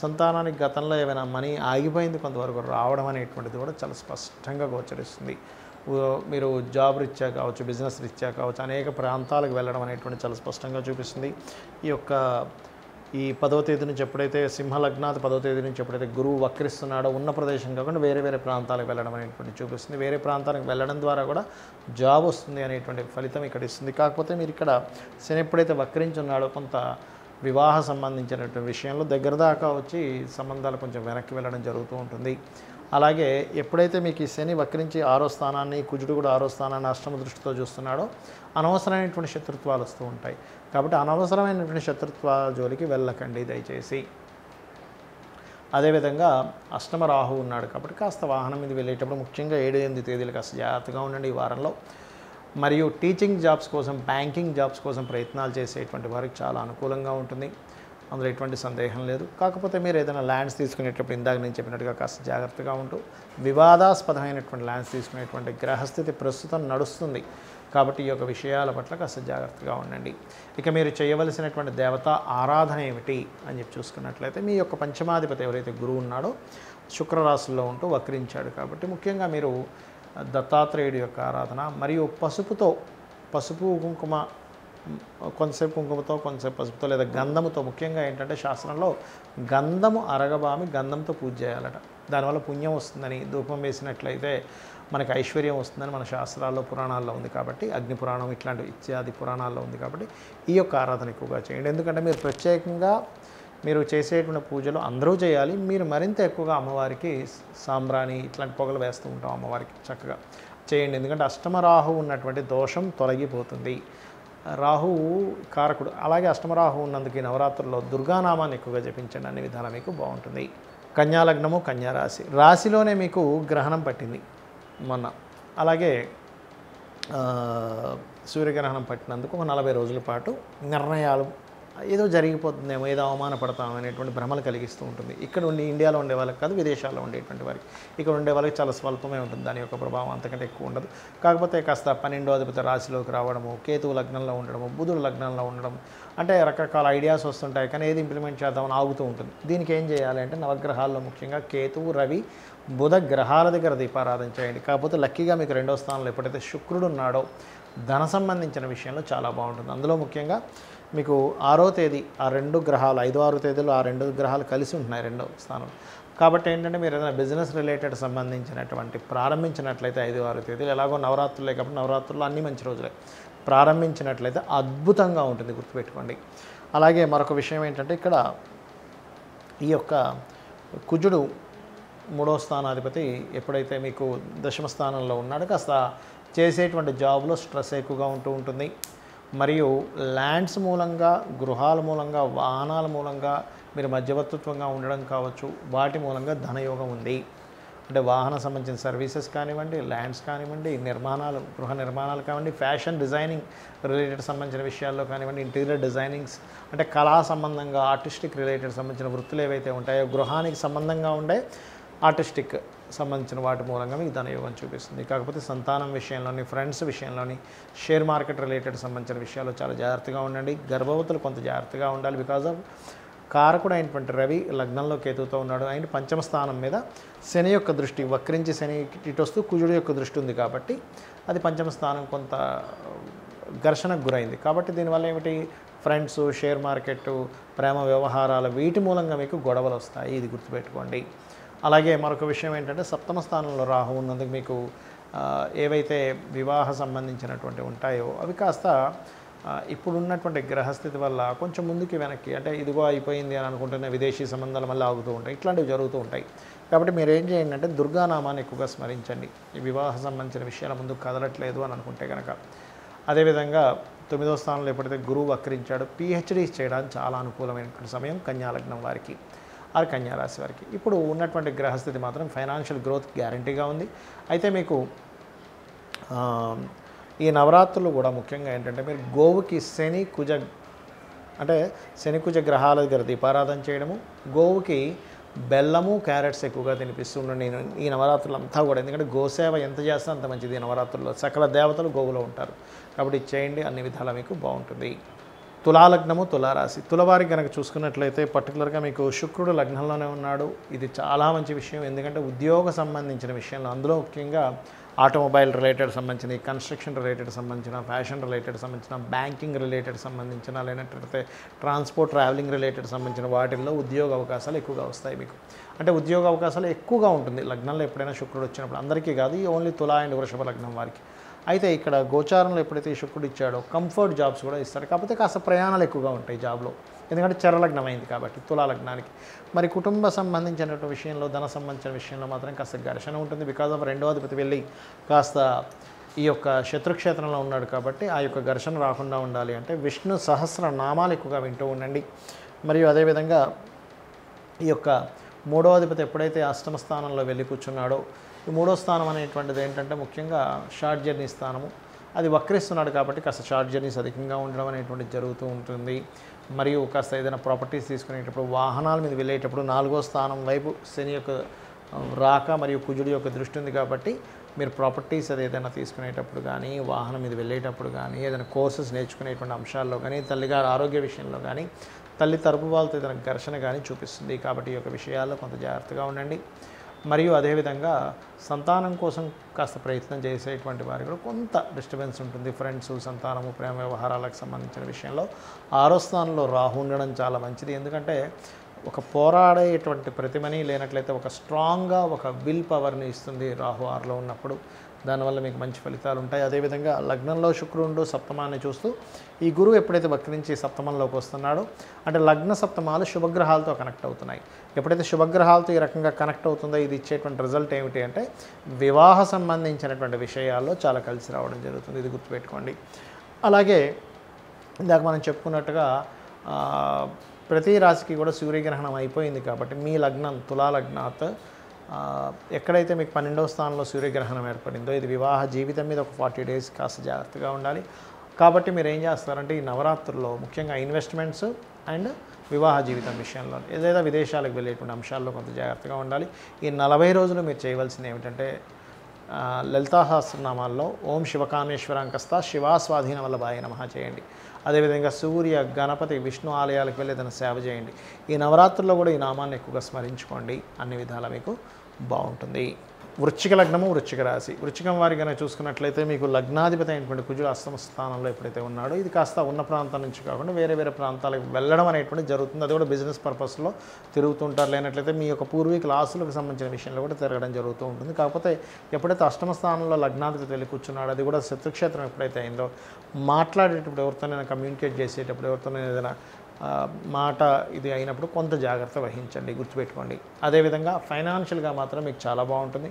సంతానానికి గతంలో ఏమైనా మనీ ఆగిపోయింది కొంతవరకు రావడం అనేటువంటిది కూడా చాలా స్పష్టంగా గోచరిస్తుంది. మీరు జాబ్ రీత్యా కావచ్చు, బిజినెస్ రీత్యా కావచ్చు, అనేక ప్రాంతాలకు వెళ్ళడం అనేటువంటి చాలా స్పష్టంగా చూపిస్తుంది. ఈ 10వ తేదీ నుంచి ఎప్పుడైతే సింహలగ్నాది 10వ తేదీ నుంచి ఎప్పుడైతే గురువు వక్రిస్తున్నాడో, ఉన్న ప్రదేశం కాకుండా వేరే ప్రాంతాలకు వెళ్ళడం అనేటువంటి చూపిస్తుంది. వేరే ప్రాంతానికి వెళ్ళడం ద్వారా కూడా జాబ్ వస్తుంది అనేటువంటి ఫలితం ఇక్కడ ఇస్తుంది. కాకపోతే మీరు ఇక్కడ శని ఎప్పుడైతే వక్రించున్నాడో కొంత వివాహ సంబంధించినటువంటి విషయంలో దగ్గర దాకా వచ్చి సంబంధాలు కొంచెం వెనక్కి వెళ్ళడం జరుగుతూ ఉంటుంది. అలాగే ఎప్పుడైతే మీకు ఈ శని వక్రించి 6వ స్థానాన్ని, కుజుడు కూడా 6వ స్థానాన్ని అష్టమ దృష్టితో చూస్తున్నాడో అనవసరమైనటువంటి శత్రుత్వాలు వస్తూ ఉంటాయి. కాబట్టి అనవసరమైనటువంటి శత్రుత్వాల జోలికి వెళ్ళకండి దయచేసి. అదేవిధంగా అష్టమ రాహు ఉన్నాడు కాబట్టి కాస్త వాహనం మీద వెళ్ళేటప్పుడు ముఖ్యంగా 7, 8 తేదీలు కాస్త జాగ్రత్తగా ఉండండి ఈ వారంలో. మరియు టీచింగ్ జాబ్స్ కోసం, బ్యాంకింగ్ జాబ్స్ కోసం ప్రయత్నాలు చేసేటువంటి వారికి చాలా అనుకూలంగా ఉంటుంది. అందులో ఎటువంటి సందేహం లేదు. కాకపోతే మీరు ఏదైనా ల్యాండ్స్ తీసుకునేటప్పుడు ఇందాక నేను చెప్పినట్టుగా కాస్త జాగ్రత్తగా ఉంటూ, వివాదాస్పదమైనటువంటి ల్యాండ్స్ తీసుకునేటువంటి గ్రహస్థితి ప్రస్తుతం నడుస్తుంది కాబట్టి ఈ యొక్క విషయాల పట్ల కాస్త జాగ్రత్తగా ఉండండి. ఇక మీరు చేయవలసినటువంటి దేవతా ఆరాధన ఏమిటి అని చెప్పి చూసుకున్నట్లయితే, మీ యొక్క పంచమాధిపతి ఎవరైతే గురువు ఉన్నాడో శుక్రరాశుల్లో ఉంటూ వక్రించాడు కాబట్టి ముఖ్యంగా మీరు దత్తాత్రేయుడి యొక్క ఆరాధన మరియు పసుపు కుంకుమ, కొంతసేపు కుంకుమతో, కొంతసేపు పసుపుతో లేదా గంధముతో, ముఖ్యంగా ఏంటంటే శాస్త్రంలో గంధము అరగబామి గంధంతో పూజ చేయాలట. దానివల్ల పుణ్యం వస్తుందని, ధూపం వేసినట్లయితే మనకి ఐశ్వర్యం వస్తుందని మన శాస్త్రాల్లో పురాణాల్లో ఉంది కాబట్టి, అగ్ని పురాణం ఇట్లాంటి ఇత్యాది పురాణాల్లో ఉంది కాబట్టి ఈ యొక్క ఆరాధన ఎక్కువగా చేయండి. ఎందుకంటే మీరు ప్రత్యేకంగా మీరు చేసేటువంటి పూజలు అందరూ చేయాలి, మీరు మరింత ఎక్కువగా అమ్మవారికి సాంబ్రాణి ఇట్లాంటి పొగలు వేస్తూ ఉంటాం అమ్మవారికి, చక్కగా చేయండి. ఎందుకంటే అష్టమ రాహు ఉన్నటువంటి దోషం తొలగిపోతుంది. రాహువు కారకుడు, అలాగే అష్టమరాహు ఉన్నందుకు ఈ నవరాత్రుల్లో దుర్గానామాన్ని ఎక్కువగా జపించండి, అనే విధానం మీకు బాగుంటుంది. కన్యాలగ్నము, కన్యారాశి, రాశిలోనే మీకు గ్రహణం పట్టింది మొన్న. అలాగే సూర్యగ్రహణం పట్టినందుకు ఒక 40 రోజుల పాటు నిర్ణయాలు ఏదో జరిగిపోతుందేమో, ఏదో అవమానపడతాం అనేటువంటి భ్రమలు కలిగిస్తూ ఉంటుంది. ఇక్కడ ఉండి ఇండియాలో ఉండే వాళ్ళకి కాదు, విదేశాల్లో ఉండేటువంటి వారికి. ఇక్కడ ఉండే వాళ్ళకి చాలా స్వల్పమే ఉంటుంది దాని యొక్క ప్రభావం, అంతకంటే ఎక్కువ ఉండదు. కాకపోతే కాస్త 12వ అధిపతి రాశిలోకి రావడము, కేతువు లగ్నంలో ఉండడము, బుధుడు లగ్నంలో ఉండడం, అంటే రకరకాల ఐడియాస్ వస్తుంటాయి కానీ ఏది ఇంప్లిమెంట్ చేద్దామని ఆగుతూ ఉంటుంది. దీనికి ఏం చేయాలి అంటే, నవగ్రహాల్లో ముఖ్యంగా కేతువు, రవి, బుధ గ్రహాల దగ్గర దీపారాధన చేయండి. కాకపోతే లక్కీగా మీకు 2వ స్థానంలో ఎప్పుడైతే శుక్రుడు ఉన్నాడో ధన సంబంధించిన విషయంలో చాలా బాగుంటుంది. అందులో ముఖ్యంగా మీకు 6వ తేదీ ఆ 2 గ్రహాలు 5, 6 తేదీలు ఆ 2 గ్రహాలు కలిసి ఉంటున్నాయి 2వ స్థానం కాబట్టి ఏంటంటే, మీరు ఏదైనా బిజినెస్ రిలేటెడ్ సంబంధించినటువంటి ప్రారంభించినట్లయితే 5, 6 తేదీలు ఎలాగో నవరాత్రులే కాబట్టి నవరాత్రుల్లో అన్ని మంచి రోజులే, ప్రారంభించినట్లయితే అద్భుతంగా ఉంటుంది, గుర్తుపెట్టుకోండి. అలాగే మరొక విషయం ఏంటంటే, ఇక్కడ ఈ యొక్క కుజుడు 3వ స్థానాధిపతి ఎప్పుడైతే మీకు 10వ స్థానంలో ఉన్నాడో కాస్త చేసేటువంటి జాబ్లో స్ట్రెస్ ఎక్కువగా ఉంటుంది. మరియు ల్యాండ్స్ మూలంగా, గృహాల మూలంగా, వాహనాల మూలంగా మీరు మధ్యవర్తిత్వంగా ఉండడం కావచ్చు, వాటి మూలంగా ధనయోగం ఉంది. అంటే వాహన సంబంధించిన సర్వీసెస్ కానివ్వండి, ల్యాండ్స్ కానివ్వండి, నిర్మాణాలు, గృహ నిర్మాణాలు కానివ్వండి, ఫ్యాషన్ డిజైనింగ్ రిలేటెడ్ సంబంధించిన విషయాల్లో కానివ్వండి, ఇంటీరియర్ డిజైనింగ్స్ అంటే కళా సంబంధంగా, ఆర్టిస్టిక్ రిలేటెడ్ సంబంధించిన వృత్తులు ఏవైతే ఉంటాయో, గృహానికి సంబంధంగా ఉండే ఆర్టిస్టిక్ సంబంధించిన వాటి మూలంగా మీకు ధనయోగం చూపిస్తుంది. కాకపోతే సంతానం విషయంలోని, ఫ్రెండ్స్ విషయంలోని, షేర్ మార్కెట్ రిలేటెడ్ సంబంధించిన విషయాల్లో చాలా జాగ్రత్తగా ఉండండి. గర్భవతులు కొంత జాగ్రత్తగా ఉండాలి. బికాజ్ ఆఫ్ కారకుడు అయినటువంటి రవి లగ్నంలో కేతువుతో ఉన్నాడు. ఆయన 5వ స్థానం మీద శని యొక్క దృష్టి, వక్రించి శని ఇటు వస్తూ కుజుడు యొక్క దృష్టి ఉంది కాబట్టి అది 5వ స్థానం కొంత ఘర్షణకు గురైంది. కాబట్టి దీనివల్ల ఏమిటి, ఫ్రెండ్స్, షేర్ మార్కెట్, ప్రేమ వ్యవహారాలు వీటి మూలంగా మీకు గొడవలు వస్తాయి, ఇది గుర్తుపెట్టుకోండి. అలాగే మరొక విషయం ఏంటంటే, 7వ స్థానంలో రాహు ఉన్నందుకు మీకు ఏవైతే వివాహ సంబంధించినటువంటి ఉంటాయో అవి కాస్త ఇప్పుడున్నటువంటి గ్రహస్థితి వల్ల కొంచెం ముందుకి వెనక్కి, అంటే ఇదిగో అయిపోయింది అని అనుకుంటున్న విదేశీ సంబంధాలు మళ్ళీ ఆగుతూ ఉంటాయి, ఇట్లాంటివి జరుగుతూ ఉంటాయి. కాబట్టి మీరు ఏం చేయండి అంటే, దుర్గానామాన్ని ఎక్కువగా స్మరించండి ఈ వివాహ సంబంధించిన విషయాల ముందుకు కదలట్లేదు అని అనుకుంటే కనుక. అదేవిధంగా 9వ స్థానంలో ఎప్పుడైతే గురువు వక్రించాడో పిహెచ్డీస్ చేయడానికి చాలా అనుకూలమైనటువంటి సమయం కన్యాలగ్నం వారికి, ఆ కన్యారాశి వారికి. ఇప్పుడు ఉన్నటువంటి గ్రహస్థితి మాత్రం ఫైనాన్షియల్ గ్రోత్ గ్యారంటీగా ఉంది. అయితే మీకు ఈ నవరాత్రులు కూడా ముఖ్యంగా ఏంటంటే, మీరు గోవుకి శని కుజ గ్రహాల దగ్గర దీపారాధన చేయడము, గోవుకి బెల్లము, క్యారెట్స్ ఎక్కువగా తినిపిస్తున్నాను నేను ఈ నవరాత్రులు అంతా కూడా. ఎందుకంటే గోసేవ ఎంత చేస్తే అంత మంచిది. ఈ నవరాత్రుల్లో సకల దేవతలు గోవులో ఉంటారు కాబట్టి చేయండి, అన్ని విధాలా మీకు బాగుంటుంది. తులాలగ్నము, తులారాశి, తులవారికి కనుక చూసుకున్నట్లయితే పర్టికులర్గా మీకు శుక్రుడు లగ్నంలోనే ఉన్నాడు. ఇది చాలా మంచి విషయం, ఎందుకంటే ఉద్యోగ సంబంధించిన విషయంలో, అందులో ముఖ్యంగా ఆటోమొబైల్ రిలేటెడ్ సంబంధించిన, కన్స్ట్రక్షన్ రిలేటెడ్ సంబంధించిన, ఫ్యాషన్ రిలేటెడ్ సంబంధించిన, బ్యాంకింగ్ రిలేటెడ్ సంబంధించిన, లేనట్లయితే ట్రాన్స్పోర్ట్, ట్రావెలింగ్ రిలేటెడ్ సంబంధించిన వాటిల్లో ఉద్యోగ అవకాశాలు ఎక్కువగా వస్తాయి మీకు. అంటే ఉద్యోగ అవకాశాలు ఎక్కువగా ఉంటుంది లగ్నంలో ఎప్పుడైనా శుక్రుడు వచ్చినప్పుడు. అందరికీ కాదు, ఈ ఓన్లీ తులా అండ్ వృషభ లగ్నం వారికి. అయితే ఇక్కడ గోచారంలో ఎప్పుడైతే శుక్రుడు ఇచ్చాడో కంఫర్ట్ జాబ్స్ కూడా ఇస్తాడు. కాకపోతే కాస్త ప్రయాణాలు ఎక్కువగా ఉంటాయి జాబ్లో, ఎందుకంటే చరలగ్నం అయింది కాబట్టి తులాలగ్నానికి. మరి కుటుంబ సంబంధించినటువంటి విషయంలో, ధన సంబంధించిన విషయంలో మాత్రం కాస్త ఘర్షణ ఉంటుంది. బికాజ్ ఆఫ్ 2వ అధిపతి వెళ్ళి కాస్త ఈ యొక్క శత్రుక్షేత్రంలో ఉన్నాడు కాబట్టి ఆ యొక్క ఘర్షణ రాకుండా ఉండాలి అంటే విష్ణు సహస్రనామాలు ఎక్కువగా వింటూ ఉండండి. మరియు అదేవిధంగా ఈ యొక్క 3వ అధిపతి ఎప్పుడైతే 8వ స్థానంలో వెళ్ళి కూర్చున్నాడో, ఈ 3వ స్థానం అనేటువంటిది ఏంటంటే ముఖ్యంగా షార్ట్ జర్నీ స్థానము. అది వక్రిస్తున్నాడు కాబట్టి కాస్త షార్ట్ జర్నీస్ అధికంగా ఉండడం అనేటువంటిది జరుగుతూ ఉంటుంది. మరియు కాస్త ఏదైనా ప్రాపర్టీస్ తీసుకునేటప్పుడు వాహనాల మీద వెళ్ళేటప్పుడు 4వ స్థానం వైపు శని యొక్క రాక మరియు కుజుడి యొక్క దృష్టి ఉంది కాబట్టి మీరు ప్రాపర్టీస్ అది ఏదైనా తీసుకునేటప్పుడు కానీ వాహనం మీద వెళ్ళేటప్పుడు కానీ ఏదైనా కోర్సెస్ నేర్చుకునేటువంటి అంశాల్లో కానీ తల్లిగారి ఆరోగ్య విషయంలో కానీ తల్లి తరపు వాళ్ళతో ఏదైనా ఘర్షణ కానీ చూపిస్తుంది. కాబట్టి ఈ యొక్క విషయాల్లో కొంత జాగ్రత్తగా ఉండండి. మరియు అదేవిధంగా సంతానం కోసం కాస్త ప్రయత్నం చేసేటువంటి వారికి కూడా కొంత డిస్టర్బెన్స్ ఉంటుంది. ఫ్రెండ్స్, సంతానము, ప్రేమ వ్యవహారాలకు సంబంధించిన విషయంలో 6వ స్థానంలో రాహు ఉండడం చాలా మంచిది. ఎందుకంటే ఒక పోరాడేటువంటి ప్రతిమని లేనట్లయితే ఒక స్ట్రాంగ్గా ఒక విల్ పవర్ని ఇస్తుంది రాహు 6లో ఉన్నప్పుడు. దానివల్ల మీకు మంచి ఫలితాలు ఉంటాయి. అదేవిధంగా లగ్నంలో శుక్రుడు సప్తమాన్ని చూస్తూ ఈ గురువు ఎప్పుడైతే వక్రించి సప్తమంలోకి వస్తున్నాడో అంటే లగ్న సప్తమాలు శుభగ్రహాలతో కనెక్ట్ అవుతున్నాయి. ఎప్పుడైతే శుభగ్రహాలతో ఈ రకంగా కనెక్ట్ అవుతుందో ఇది ఇచ్చేటువంటి రిజల్ట్ ఏమిటి అంటే వివాహ సంబంధించినటువంటి విషయాల్లో చాలా కలిసి రావడం జరుగుతుంది. ఇది గుర్తుపెట్టుకోండి. అలాగే ఇందాక మనం చెప్పుకున్నట్టుగా ప్రతి రాశికి కూడా సూర్యగ్రహణం అయిపోయింది కాబట్టి మీ లగ్నం తులా లగ్నాత్ ఎక్కడైతే మీకు 12వ స్థానంలో సూర్యగ్రహణం ఏర్పడిందో ఇది వివాహ జీవితం మీద ఒక 40 డేస్ కాస్త జాగ్రత్తగా ఉండాలి. కాబట్టి మీరు ఏం చేస్తారంటే ఈ నవరాత్రుల్లో ముఖ్యంగా ఇన్వెస్ట్మెంట్స్ అండ్ వివాహ జీవితం విషయంలో ఏదైనా విదేశాలకు వెళ్ళేటువంటి అంశాల్లో కొంత జాగ్రత్తగా ఉండాలి. ఈ 40 రోజులు మీరు చేయవలసింది ఏమిటంటే లలితా సహస్రనామాల్లో ఓం శివకామేశ్వరాంకస్త శివా స్వాధీన వల్లభాయ నమః చేయండి. అదేవిధంగా సూర్య, గణపతి, విష్ణు ఆలయాలకు వెళ్ళి ఏదైనా సేవ చేయండి. ఈ నవరాత్రుల్లో కూడా ఈ నామాన్ని ఎక్కువగా స్మరించుకోండి. అన్ని విధాలా మీకు బాగుంటుంది. వృశ్చిక లగ్నము, వృశ్చిక రాశి. వృశ్చికం వారి కనుక చూసుకున్నట్లయితే మీకు లగ్నాధిపతి అయినటువంటి కుజుడు అష్టమ స్థానంలో ఎప్పుడైతే ఉన్నాడో ఇది కాస్త ఉన్న ప్రాంతం నుంచి కాకుండా వేరే ప్రాంతాలకు వెళ్ళడం అనేటువంటి జరుగుతుంది. అది కూడా బిజినెస్ పర్పస్లో తిరుగుతుంటారు. లేనట్లయితే మీ యొక్క పూర్వీకుల ఆస్తులకు సంబంధించిన విషయంలో కూడా తిరగడం జరుగుతూ ఉంటుంది. కాకపోతే ఎప్పుడైతే అష్టమ స్థానంలో లగ్నాధిపతి వెళ్ళి కూర్చున్నాడో అది కూడా శత్రుక్షేత్రం ఎప్పుడైతే అయిందో మాట్లాడేటప్పుడు ఎవరితోనైనా కమ్యూనికేట్ చేసేటప్పుడు ఎవరితోనైనా ఏదైనా మాట ఇది అయినప్పుడు కొంత జాగ్రత్త వహించండి, గుర్తుపెట్టుకోండి. అదేవిధంగా ఫైనాన్షియల్గా మాత్రం మీకు చాలా బాగుంటుంది.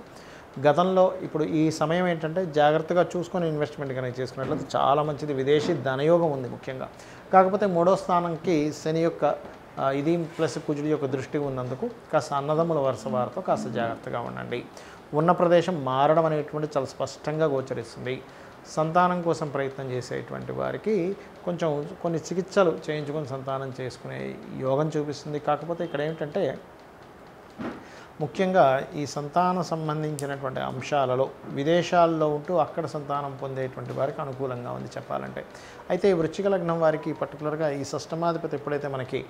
గతంలో ఇప్పుడు ఈ సమయం ఏంటంటే జాగ్రత్తగా చూసుకొని ఇన్వెస్ట్మెంట్ కనుక చేసుకున్నట్లయితే చాలా మంచిది. విదేశీ ధనయోగం ఉంది ముఖ్యంగా. కాకపోతే 3వ స్థానంకి శని యొక్క ఇది ప్లస్ కుజుడి యొక్క దృష్టి ఉన్నందుకు కాస్త అన్నదమ్ముల వరుస వారితో కాస్త జాగ్రత్తగా ఉండండి. ఉన్న ప్రదేశం మారడం అనేటువంటి చాలా స్పష్టంగా గోచరిస్తుంది. సంతానం కోసం ప్రయత్నం చేసేటువంటి వారికి కొంచెం కొన్ని చికిత్సలు చేయించుకొని సంతానం చేసుకునే యోగం చూపిస్తుంది. కాకపోతే ఇక్కడ ఏమిటంటే ముఖ్యంగా ఈ సంతాన సంబంధించినటువంటి అంశాలలో విదేశాల్లో ఉంటూ అక్కడ సంతానం పొందేటువంటి వారికి అనుకూలంగా ఉంది చెప్పాలంటే. అయితే ఈ వృశ్చిక లగ్నం వారికి పర్టికులర్గా ఈ షష్టమాధిపతి ఎప్పుడైతే మనకి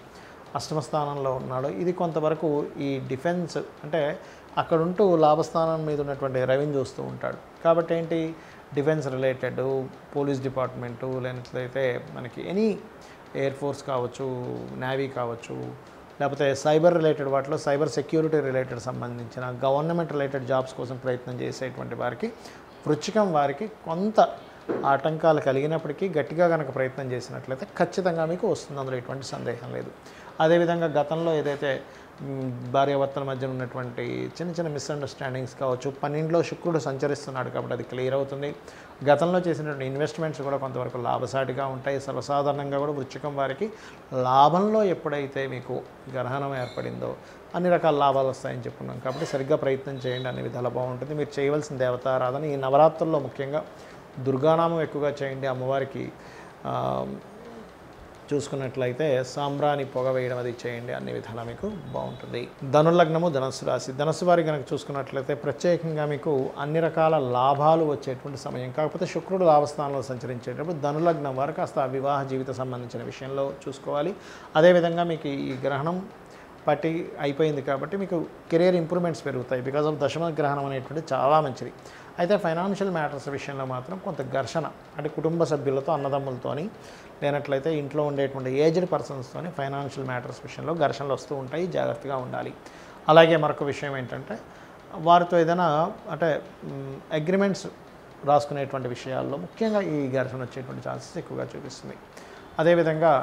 అష్టమ స్థానంలో ఉన్నాడో ఇది కొంతవరకు ఈ డిఫెన్స్ అంటే అక్కడుంటూ లాభస్థానం మీద ఉన్నటువంటి రవిని చూస్తూ ఉంటాడు. కాబట్టి ఏంటి డిఫెన్స్ రిలేటెడ్ పోలీస్ డిపార్ట్మెంటు లేనట్లయితే మనకి ఎనీ ఎయిర్ ఫోర్స్ కావచ్చు, నేవీ కావచ్చు, లేకపోతే సైబర్ రిలేటెడ్ వాటిలో సైబర్ సెక్యూరిటీ రిలేటెడ్ సంబంధించిన గవర్నమెంట్ రిలేటెడ్ జాబ్స్ కోసం ప్రయత్నం చేసేటువంటి వారికి వృశ్చికం వారికి కొంత ఆటంకాలు కలిగినప్పటికీ గట్టిగా కనుక ప్రయత్నం చేసినట్లయితే ఖచ్చితంగా మీకు వస్తుంది. అందులో ఎటువంటి సందేహం లేదు. అదేవిధంగా గతంలో ఏదైతే భార్యాభర్తల మధ్య ఉన్నటువంటి చిన్న మిస్అండర్స్టాండింగ్స్ కావచ్చు, 12లో శుక్రుడు సంచరిస్తున్నాడు కాబట్టి అది క్లియర్ అవుతుంది. గతంలో చేసినటువంటి ఇన్వెస్ట్మెంట్స్ కూడా కొంతవరకు లాభసాటిగా ఉంటాయి. సర్వసాధారణంగా కూడా వృశ్చికం వారికి లాభంలో ఎప్పుడైతే మీకు గ్రహణం ఏర్పడిందో అన్ని రకాల లాభాలు వస్తాయని చెప్పుకున్నాం. కాబట్టి సరిగ్గా ప్రయత్నం చేయండి, అన్ని విధాలు బాగుంటుంది. మీరు చేయవలసిన దేవతారాధన ఈ నవరాత్రుల్లో ముఖ్యంగా దుర్గానామం ఎక్కువగా చేయండి. అమ్మవారికి చూసుకున్నట్లయితే సాంబ్రాణి పొగ వేయడం అది చేయండి, అన్ని విధాలా మీకు బాగుంటుంది. ధనుర్లగ్నము, ధనస్సు రాశి. ధనస్సు వారి కనుక చూసుకున్నట్లయితే ప్రత్యేకంగా మీకు అన్ని రకాల లాభాలు వచ్చేటువంటి సమయం. కాకపోతే శుక్రుడు లాభస్థానంలో సంచరించేటప్పుడు ధనుర్లగ్నం వారు కాస్త వివాహ జీవిత సంబంధించిన విషయంలో చూసుకోవాలి. అదేవిధంగా మీకు ఈ గ్రహణం పట్టి అయిపోయింది కాబట్టి మీకు కెరియర్ ఇంప్రూవ్మెంట్స్ పెరుగుతాయి. బికాజ్ ఆఫ్ దశమ గ్రహణం అనేటువంటి చాలా మంచిది. అయితే ఫైనాన్షియల్ మ్యాటర్స్ విషయంలో మాత్రం కొంత ఘర్షణ అంటే కుటుంబ సభ్యులతో, అన్నదమ్ములతోని లేనట్లయితే ఇంట్లో ఉండేటువంటి ఏజ్డ్ పర్సన్స్తోని ఫైనాన్షియల్ మ్యాటర్స్ విషయంలో ఘర్షణలు వస్తూ ఉంటాయి, జాగ్రత్తగా ఉండాలి. అలాగే మరొక విషయం ఏంటంటే వారితో ఏదైనా అంటే అగ్రిమెంట్స్ రాసుకునేటువంటి విషయాల్లో ముఖ్యంగా ఈ ఘర్షణ వచ్చేటువంటి ఛాన్సెస్ ఎక్కువగా చూపిస్తుంది. అదేవిధంగా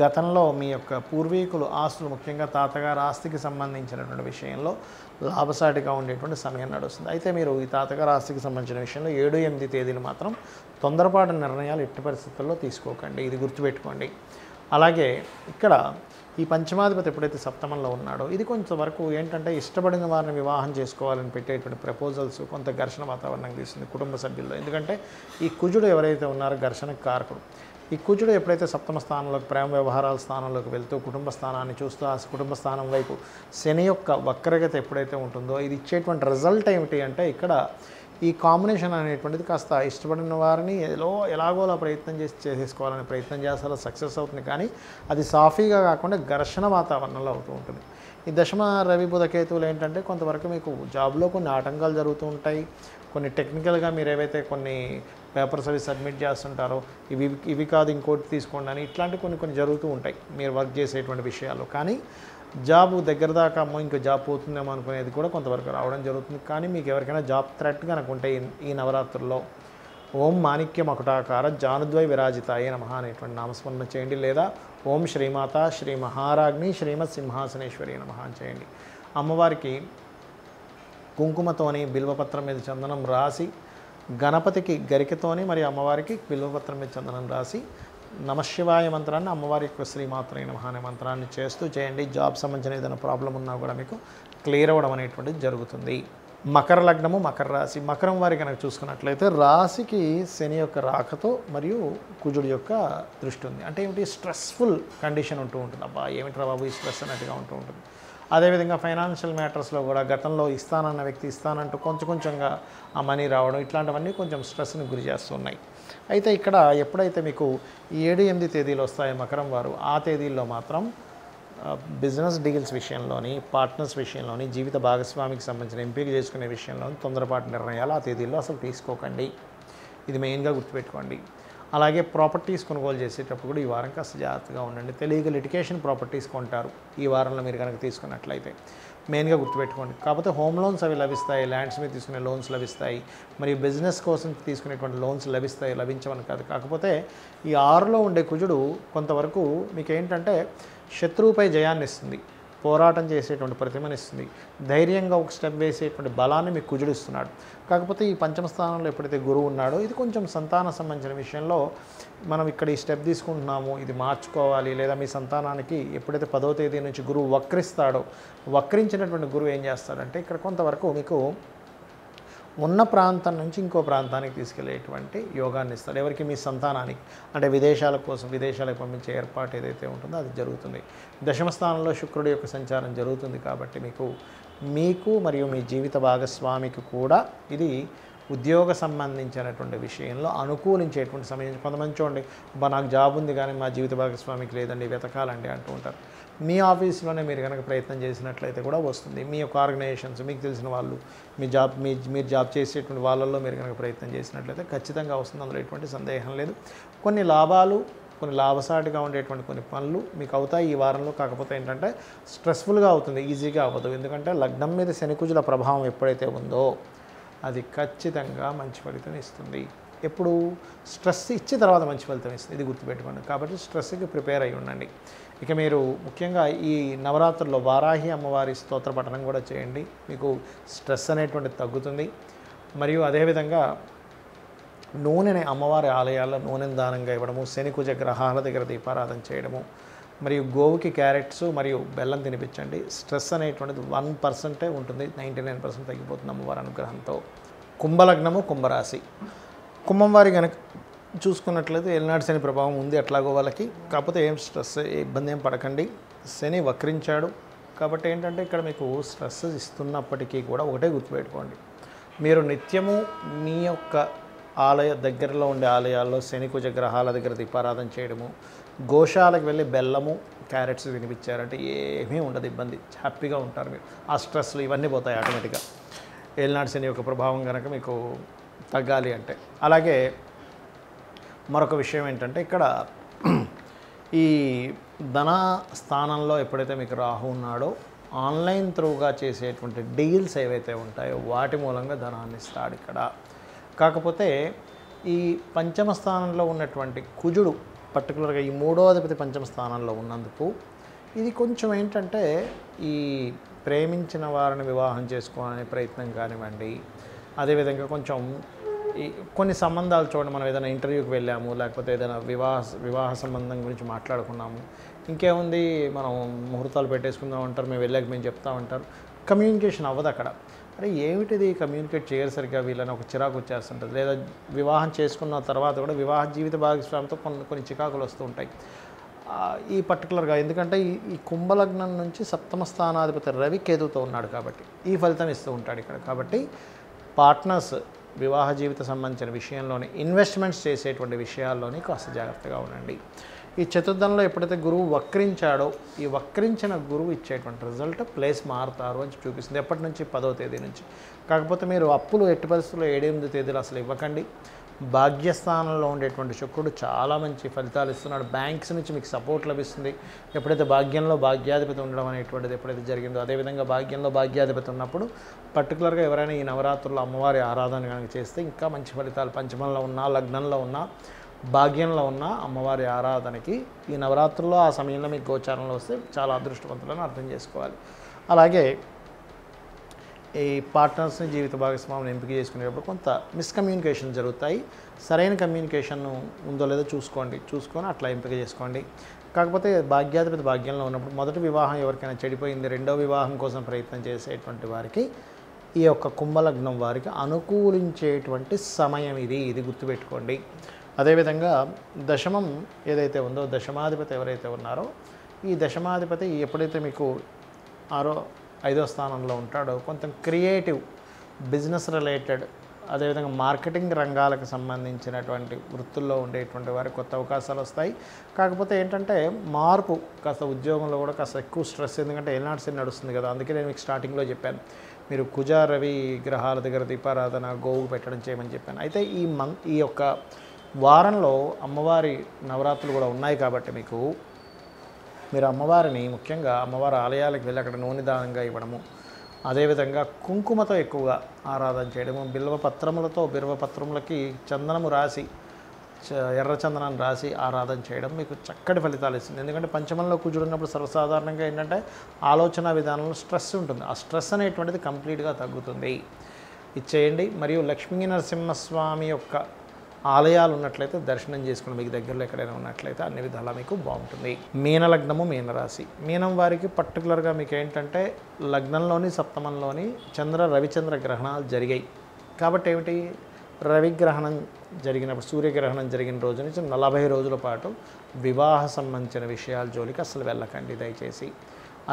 గతంలో మీ యొక్క పూర్వీకులు ఆస్తులు ముఖ్యంగా తాతగారు ఆస్తికి సంబంధించినటువంటి విషయంలో లాభసాటిగా ఉండేటువంటి సమయం నడుస్తుంది. అయితే మీరు ఈ తాతగారు ఆస్తికి సంబంధించిన విషయంలో 7, 8 తేదీలు మాత్రం తొందరపాటు నిర్ణయాలు ఎట్టి పరిస్థితుల్లో తీసుకోకండి, ఇది గుర్తుపెట్టుకోండి. అలాగే ఇక్కడ ఈ పంచమాధిపతి ఎప్పుడైతే సప్తమంలో ఉన్నాడో ఇది కొంతవరకు ఏంటంటే ఇష్టపడిన వారిని వివాహం చేసుకోవాలని పెట్టేటువంటి ప్రపోజల్స్ కొంత ఘర్షణ వాతావరణం తీస్తుంది కుటుంబ సభ్యుల్లో. ఎందుకంటే ఈ కుజుడు ఎవరైతే ఉన్నారో ఘర్షణకు కారకుడు. ఈ కుజుడు ఎప్పుడైతే సప్తమ స్థానంలోకి ప్రేమ వ్యవహారాల స్థానంలోకి వెళ్తూ కుటుంబ స్థానాన్ని చూస్తూ ఆ కుటుంబ స్థానం వైపు శని యొక్క వక్రగతి ఎప్పుడైతే ఉంటుందో ఇది ఇచ్చేటువంటి రిజల్ట్ ఏమిటి అంటే ఇక్కడ ఈ కాంబినేషన్ అనేటువంటిది కాస్త ఇష్టపడిన వారిని ఎలాగోలా ప్రయత్నం చేసేసుకోవాలని ప్రయత్నం చేస్తారో సక్సెస్ అవుతుంది, కానీ అది సాఫీగా కాకుండా ఘర్షణ వాతావరణంలో అవుతూ ఉంటుంది. ఈ దశమ రవి బుధ కేతువులు ఏంటంటే కొంతవరకు మీకు జాబ్లో కొన్ని ఆటంకాలు జరుగుతూ ఉంటాయి. కొన్ని టెక్నికల్గా మీరు ఏవైతే కొన్ని పేపర్స్ అవి సబ్మిట్ చేస్తుంటారో ఇవి కాదు ఇంకోటి తీసుకోండి అని ఇట్లాంటి కొన్ని జరుగుతూ ఉంటాయి మీరు వర్క్ చేసేటువంటి విషయాలు. కానీ జాబ్ దగ్గర దాకా అమ్మో ఇంకో జాబ్ పోతుందేమో అనుకునేది కూడా కొంతవరకు రావడం జరుగుతుంది. కానీ మీకు ఎవరికైనా జాబ్ థ్రెట్ కనుక ఉంటే ఈ నవరాత్రుల్లో ఓం మాణిక్య మకుటాకార జానుద్వై విరాజితాయే నమః అనేటువంటి నామస్మరణ చేయండి, లేదా ఓం శ్రీమాత శ్రీ మహారాజ్ని శ్రీమత్ సింహాసనేశ్వరి నమః అని చేయండి. అమ్మవారికి కుంకుమతోని బిల్వపత్రం మీద చందనం రాసి, గణపతికి గరికతోని మరియు అమ్మవారికి బిల్వపత్రం మీద చందనం రాసి నమశివాయ మంత్రాన్ని అమ్మవారి యొక్క శ్రీమాత్రే నమః అనే మంత్రాన్ని చేస్తూ చేయండి. జాబ్ సంబంధించిన ఏదైనా ప్రాబ్లం ఉన్నా కూడా మీకు క్లియర్ అవ్వడం అనేటువంటిది జరుగుతుంది. మకర లగ్నము మకర రాశి. మకరం వారి కనుక చూసుకున్నట్లయితే రాశికి శని యొక్క రాకతో మరియు కుజుడి యొక్క దృష్టి ఉంది. అంటే ఏమిటి, స్ట్రెస్ఫుల్ కండిషన్ ఉంటూ ఉంటుంది. అబ్బా ఏమిట్రా బాబు ఈ స్ట్రెస్ అన్నట్టుగా ఉంటూ ఉంటుంది. అదేవిధంగా ఫైనాన్షియల్ మ్యాటర్స్లో కూడా గతంలో ఇస్తానన్న వ్యక్తి ఇస్తానంటూ కొంచెంగా ఆ మనీ రావడం ఇట్లాంటివన్నీ కొంచెం స్ట్రెస్ని గురి చేస్తున్నాయి. అయితే ఇక్కడ ఎప్పుడైతే మీకు 7-8 తేదీలు వస్తాయో మకరం వారు, ఆ తేదీల్లో మాత్రం బిజినెస్ డీల్స్ విషయంలోని, పార్ట్నర్స్ విషయంలోని, జీవిత భాగస్వామికి సంబంధించిన ఎంపిక చేసుకునే విషయంలోని తొందరపాటు నిర్ణయాలు ఆ తేదీల్లో అసలు తీసుకోకండి. ఇది మెయిన్గా గుర్తుపెట్టుకోండి. అలాగే ప్రాపర్టీస్ కొనుగోలు చేసేటప్పుడు కూడా ఈ వారం కాస్త జాగ్రత్తగా ఉండండి. తెలియక లిటిగేషన్ ప్రాపర్టీస్ కొంటారు ఈ వారంలో మీరు కనుక తీసుకున్నట్లయితే మెయిన్గా గుర్తుపెట్టుకోండి. కాకపోతే హోమ్ లోన్స్ అవి లభిస్తాయి, ల్యాండ్స్ మీద తీసుకునే లోన్స్ లభిస్తాయి, మరియు బిజినెస్ కోసం తీసుకునేటువంటి లోన్స్ లభించవని కాదు. కాకపోతే ఈ 6లో ఉండే కుజుడు కొంతవరకు మీకు ఏంటంటే శత్రువుపై జయాన్ని ఇస్తుంది, పోరాటం చేసేటువంటి ప్రతిమనిస్తుంది, ధైర్యంగా ఒక స్టెప్ వేసేటువంటి బలాన్ని మీకు కుజుడు ఇస్తున్నాడు. కాకపోతే ఈ పంచమ స్థానంలో ఎప్పుడైతే గురువు ఉన్నాడో ఇది కొంచెం సంతాన సంబంధించిన విషయంలో మనం ఇక్కడ ఈ స్టెప్ తీసుకుంటున్నాము, ఇది మార్చుకోవాలి, లేదా మీ సంతానానికి ఎప్పుడైతే 10వ తేదీ నుంచి గురువు వక్రిస్తాడో, వక్రించినటువంటి గురువు ఏం చేస్తాడంటే ఇక్కడ కొంతవరకు మీకు ఉన్న ప్రాంతం నుంచి ఇంకో ప్రాంతానికి తీసుకెళ్లేటువంటి యోగాన్ని ఇస్తాడు. ఎవరికి, మీ సంతానానికి. అంటే విదేశాల కోసం విదేశాలకు పంపించే ఏర్పాటు ఏదైతే ఉంటుందో అది జరుగుతుంది. దశమ స్థానంలో శుక్రుడి యొక్క సంచారం జరుగుతుంది కాబట్టి మీకు మరియు మీ జీవిత భాగస్వామికి కూడా ఇది ఉద్యోగ సంబంధించినటువంటి విషయంలో అనుకూలించేటువంటి సమయం. కొంతమంది చూడండి, నాకు జాబ్ ఉంది కానీ మా జీవిత భాగస్వామికి లేదండి, వెతకాలండి అంటూ ఉంటారు. మీ ఆఫీస్లోనే మీరు కనుక ప్రయత్నం చేసినట్లయితే కూడా వస్తుంది. మీ యొక్క ఆర్గనైజేషన్స్, మీకు తెలిసిన వాళ్ళు, మీరు జాబ్ చేసేటువంటి వాళ్ళల్లో మీరు కనుక ప్రయత్నం చేసినట్లయితే ఖచ్చితంగా వస్తుంది, అందులో ఎటువంటి సందేహం లేదు. కొన్ని లాభాలు, కొన్ని లాభసాటిగా ఉండేటువంటి కొన్ని పనులు మీకు అవుతాయి ఈ వారంలో. కాకపోతే ఏంటంటే స్ట్రెస్ఫుల్గా అవుతుంది, ఈజీగా అవ్వదు. ఎందుకంటే లగ్నం మీద శనికుజుల ప్రభావం ఎప్పుడైతే ఉందో అది ఖచ్చితంగా మంచి ఫలితం ఇస్తుంది. ఎప్పుడు స్ట్రెస్ ఇచ్చిన తర్వాత మంచి ఫలితం ఇస్తుంది, ఇది గుర్తుపెట్టుకోండి. కాబట్టి స్ట్రెస్కి ప్రిపేర్ అయి ఉండండి. ఇక మీరు ముఖ్యంగా ఈ నవరాత్రుల్లో వారాహి అమ్మవారి స్తోత్ర పఠనం కూడా చేయండి, మీకు స్ట్రెస్ అనేటువంటిది తగ్గుతుంది. మరియు అదేవిధంగా నూనెని అమ్మవారి ఆలయాల్లో నూనెను దానంగా ఇవ్వడము, శనికుజ గ్రహాల దగ్గర దీపారాధన చేయడము, మరియు గోవుకి క్యారెట్స్ మరియు బెల్లం తినిపించండి. స్ట్రెస్ అనేటువంటిది 1% ఉంటుంది, 99% తగ్గిపోతుంది అమ్మవారి అనుగ్రహంతో. కుంభలగ్నము కుంభరాశి. కుంభం వారి కనుక చూసుకున్నట్లయితే ఏలినాటి శని ప్రభావం ఉంది అట్లాగో వాళ్ళకి. కాకపోతే ఏం స్ట్రెస్ ఇబ్బంది ఏం పడకండి. శని వక్రించాడు కాబట్టి ఏంటంటే ఇక్కడ మీకు స్ట్రెస్ ఇస్తున్నప్పటికీ కూడా ఒకటే గుర్తుపెట్టుకోండి, మీరు నిత్యము మీ యొక్క దగ్గరలో ఉండే ఆలయాల్లో శనికుజ గ్రహాల దగ్గర దీపారాధన చేయడము, గోశాలకు వెళ్ళి బెల్లము క్యారెట్స్ తినిపించారంటే ఏమీ ఉండదు ఇబ్బంది, హ్యాపీగా ఉంటారు మీరు. ఆ స్ట్రెస్లు ఇవన్నీ పోతాయి ఆటోమేటిక్గా, ఏలినాటి శని యొక్క ప్రభావం కనుక మీకు తగ్గాలి అంటే. అలాగే మరొక విషయం ఏంటంటే ఇక్కడ ఈ ధన స్థానంలో ఎప్పుడైతే మీకు రాహు ఉన్నాడో ఆన్లైన్ త్రూగా చేసేటువంటి డీల్స్ ఏవైతే ఉంటాయో వాటి మూలంగా ధనాన్ని ఇస్తాడు ఇక్కడ. కాకపోతే ఈ పంచమ స్థానంలో ఉన్నటువంటి కుజుడు పర్టికులర్గా ఈ 3వ అధిపతి పంచమ స్థానంలో ఉన్నందుకు ఇది కొంచెం ఏంటంటే ఈ ప్రేమించిన వారిని వివాహం చేసుకోవాలనే ప్రయత్నం కానివ్వండి, అదేవిధంగా కొంచెం ఈ కొన్ని సంబంధాలు చూడండి, మనం ఏదైనా ఇంటర్వ్యూకి వెళ్ళాము, లేకపోతే ఏదైనా వివాహ సంబంధం గురించి మాట్లాడుకున్నాము, ఇంకేముంది మనం ముహూర్తాలు పెట్టేసుకుందాం అంటారు, మేము వెళ్ళాక మేము చెప్తామంటారు. కమ్యూనికేషన్ అవ్వదు అక్కడ. అరే ఏమిటిది కమ్యూనికేట్ చేయరు సరిగ్గా వీళ్ళని ఒక చిరాకు వచ్చేస్తుంటుంది. లేదా వివాహం చేసుకున్న తర్వాత కూడా వివాహ జీవిత భాగస్వామితో కొన్ని చికాకులు వస్తూ ఉంటాయి. ఈ పర్టికులర్గా ఎందుకంటే ఈ కుంభలగ్నం నుంచి సప్తమ స్థానాధిపతి రవి కేతువుతో ఉన్నాడు కాబట్టి ఈ ఫలితం ఇస్తూ ఉంటాడు ఇక్కడ. కాబట్టి పార్ట్నర్స్ వివాహ జీవిత సంబంధించిన విషయంలోని ఇన్వెస్ట్మెంట్స్ చేసేటువంటి విషయాల్లోని కాస్త జాగ్రత్తగా ఉండండి. ఈ చతుర్థంలో ఎప్పుడైతే గురువు వక్రించాడో ఈ వక్రించిన గురువు ఇచ్చేటువంటి రిజల్ట్ ప్లేస్ మారుతారు అని చూపిస్తుంది. ఎప్పటి నుంచి 10వ తేదీ నుంచి. కాకపోతే మీరు అప్పులు ఎట్టి పరిస్థితుల్లో 7-8 తేదీలు అసలు ఇవ్వకండి. భాగ్యస్థానంలో ఉండేటువంటి శుక్రుడు చాలా మంచి ఫలితాలు ఇస్తున్నాడు. బ్యాంక్స్ నుంచి మీకు సపోర్ట్ లభిస్తుంది. ఎప్పుడైతే భాగ్యంలో భాగ్యాధిపతి ఉండడం అనేటువంటిది ఎప్పుడైతే జరిగిందో, అదేవిధంగా భాగ్యంలో భాగ్యాధిపతి ఉన్నప్పుడు పర్టికులర్గా ఎవరైనా ఈ నవరాత్రుల్లో అమ్మవారి ఆరాధన కనుక చేస్తే ఇంకా మంచి ఫలితాలు. పంచమంలో ఉన్నా, లగ్నంలో ఉన్నా, భాగ్యంలో ఉన్న అమ్మవారి ఆరాధనకి ఈ నవరాత్రుల్లో ఆ సమయంలో మీకు గోచారంలో వస్తే చాలా అదృష్టవంతులను అర్థం చేసుకోవాలి. అలాగే ఈ పార్ట్నర్స్ని జీవిత భాగస్వామిని ఎంపిక చేసుకునేటప్పుడు కొంత మిస్కమ్యూనికేషన్ జరుగుతాయి. సరైన కమ్యూనికేషన్ ఉందో లేదో చూసుకొని అట్లా ఎంపిక చేసుకోండి. కాకపోతే భాగ్యాధిపతి భాగ్యంలో ఉన్నప్పుడు మొదటి వివాహం ఎవరికైనా చెడిపోయింది, రెండో వివాహం కోసం ప్రయత్నం చేసేటువంటి వారికి ఈ యొక్క కుంభలగ్నం వారికి అనుకూలించేటువంటి సమయం ఇది గుర్తుపెట్టుకోండి. అదేవిధంగా దశమం ఏదైతే ఉందో, దశమాధిపతి ఎవరైతే ఉన్నారో ఈ దశమాధిపతి ఎప్పుడైతే మీకు 5వ స్థానంలో ఉంటాడో కొంచెం క్రియేటివ్ బిజినెస్ రిలేటెడ్, అదేవిధంగా మార్కెటింగ్ రంగాలకు సంబంధించినటువంటి వృత్తుల్లో ఉండేటువంటి వారికి కొత్త అవకాశాలు వస్తాయి. కాకపోతే ఏంటంటే మార్పు కాస్త ఉద్యోగంలో కూడా కాస్త ఎక్కువ స్ట్రెస్, ఎందుకంటే ఏనాడ్స్ నడుస్తుంది కదా. అందుకే నేను మీకు స్టార్టింగ్లో చెప్పాను మీరు కుజ రవి గ్రహాల దగ్గర దీపారాధన గోవు పెట్టడం చేయమని చెప్పాను. అయితే ఈ యొక్క వారంలో అమ్మవారి నవరాత్రులు కూడా ఉన్నాయి కాబట్టి మీరు అమ్మవారిని ముఖ్యంగా అమ్మవారి ఆలయాలకు వెళ్ళి అక్కడ నూనె దానంగా ఇవ్వడము, అదేవిధంగా కుంకుమతో ఎక్కువగా ఆరాధన చేయడము, బిల్వపత్రములకి చందనము రాసి ఎర్రచందనాన్ని రాసి ఆరాధన చేయడం మీకు చక్కటి ఫలితాలు ఇస్తుంది. ఎందుకంటే పంచమంలో కుజుడున్నప్పుడు సర్వసాధారణంగా ఏంటంటే ఆలోచన విధానంలో స్ట్రెస్ ఉంటుంది. ఆ స్ట్రెస్ అనేటువంటిది కంప్లీట్గా తగ్గుతుంది. ఇది చేయండి. మరియు లక్ష్మీ నరసింహస్వామి యొక్క ఆలయాలు ఉన్నట్లయితే దర్శనం చేసుకుని మీకు దగ్గరలో ఎక్కడైనా ఉన్నట్లయితే అన్ని విధాలా మీకు బాగుంటుంది. మీనలగ్నము మీనరాశి. మీనం వారికి పర్టికులర్గా మీకు ఏంటంటే లగ్నంలోని సప్తమంలోని రవిచంద్ర గ్రహణాలు జరిగాయి కాబట్టి ఏమిటి, రవిగ్రహణం జరిగినప్పుడు సూర్యగ్రహణం జరిగిన రోజు నుంచి 40 రోజుల పాటు వివాహ సంబంధించిన విషయాల జోలికి అసలు వెళ్ళకండి దయచేసి.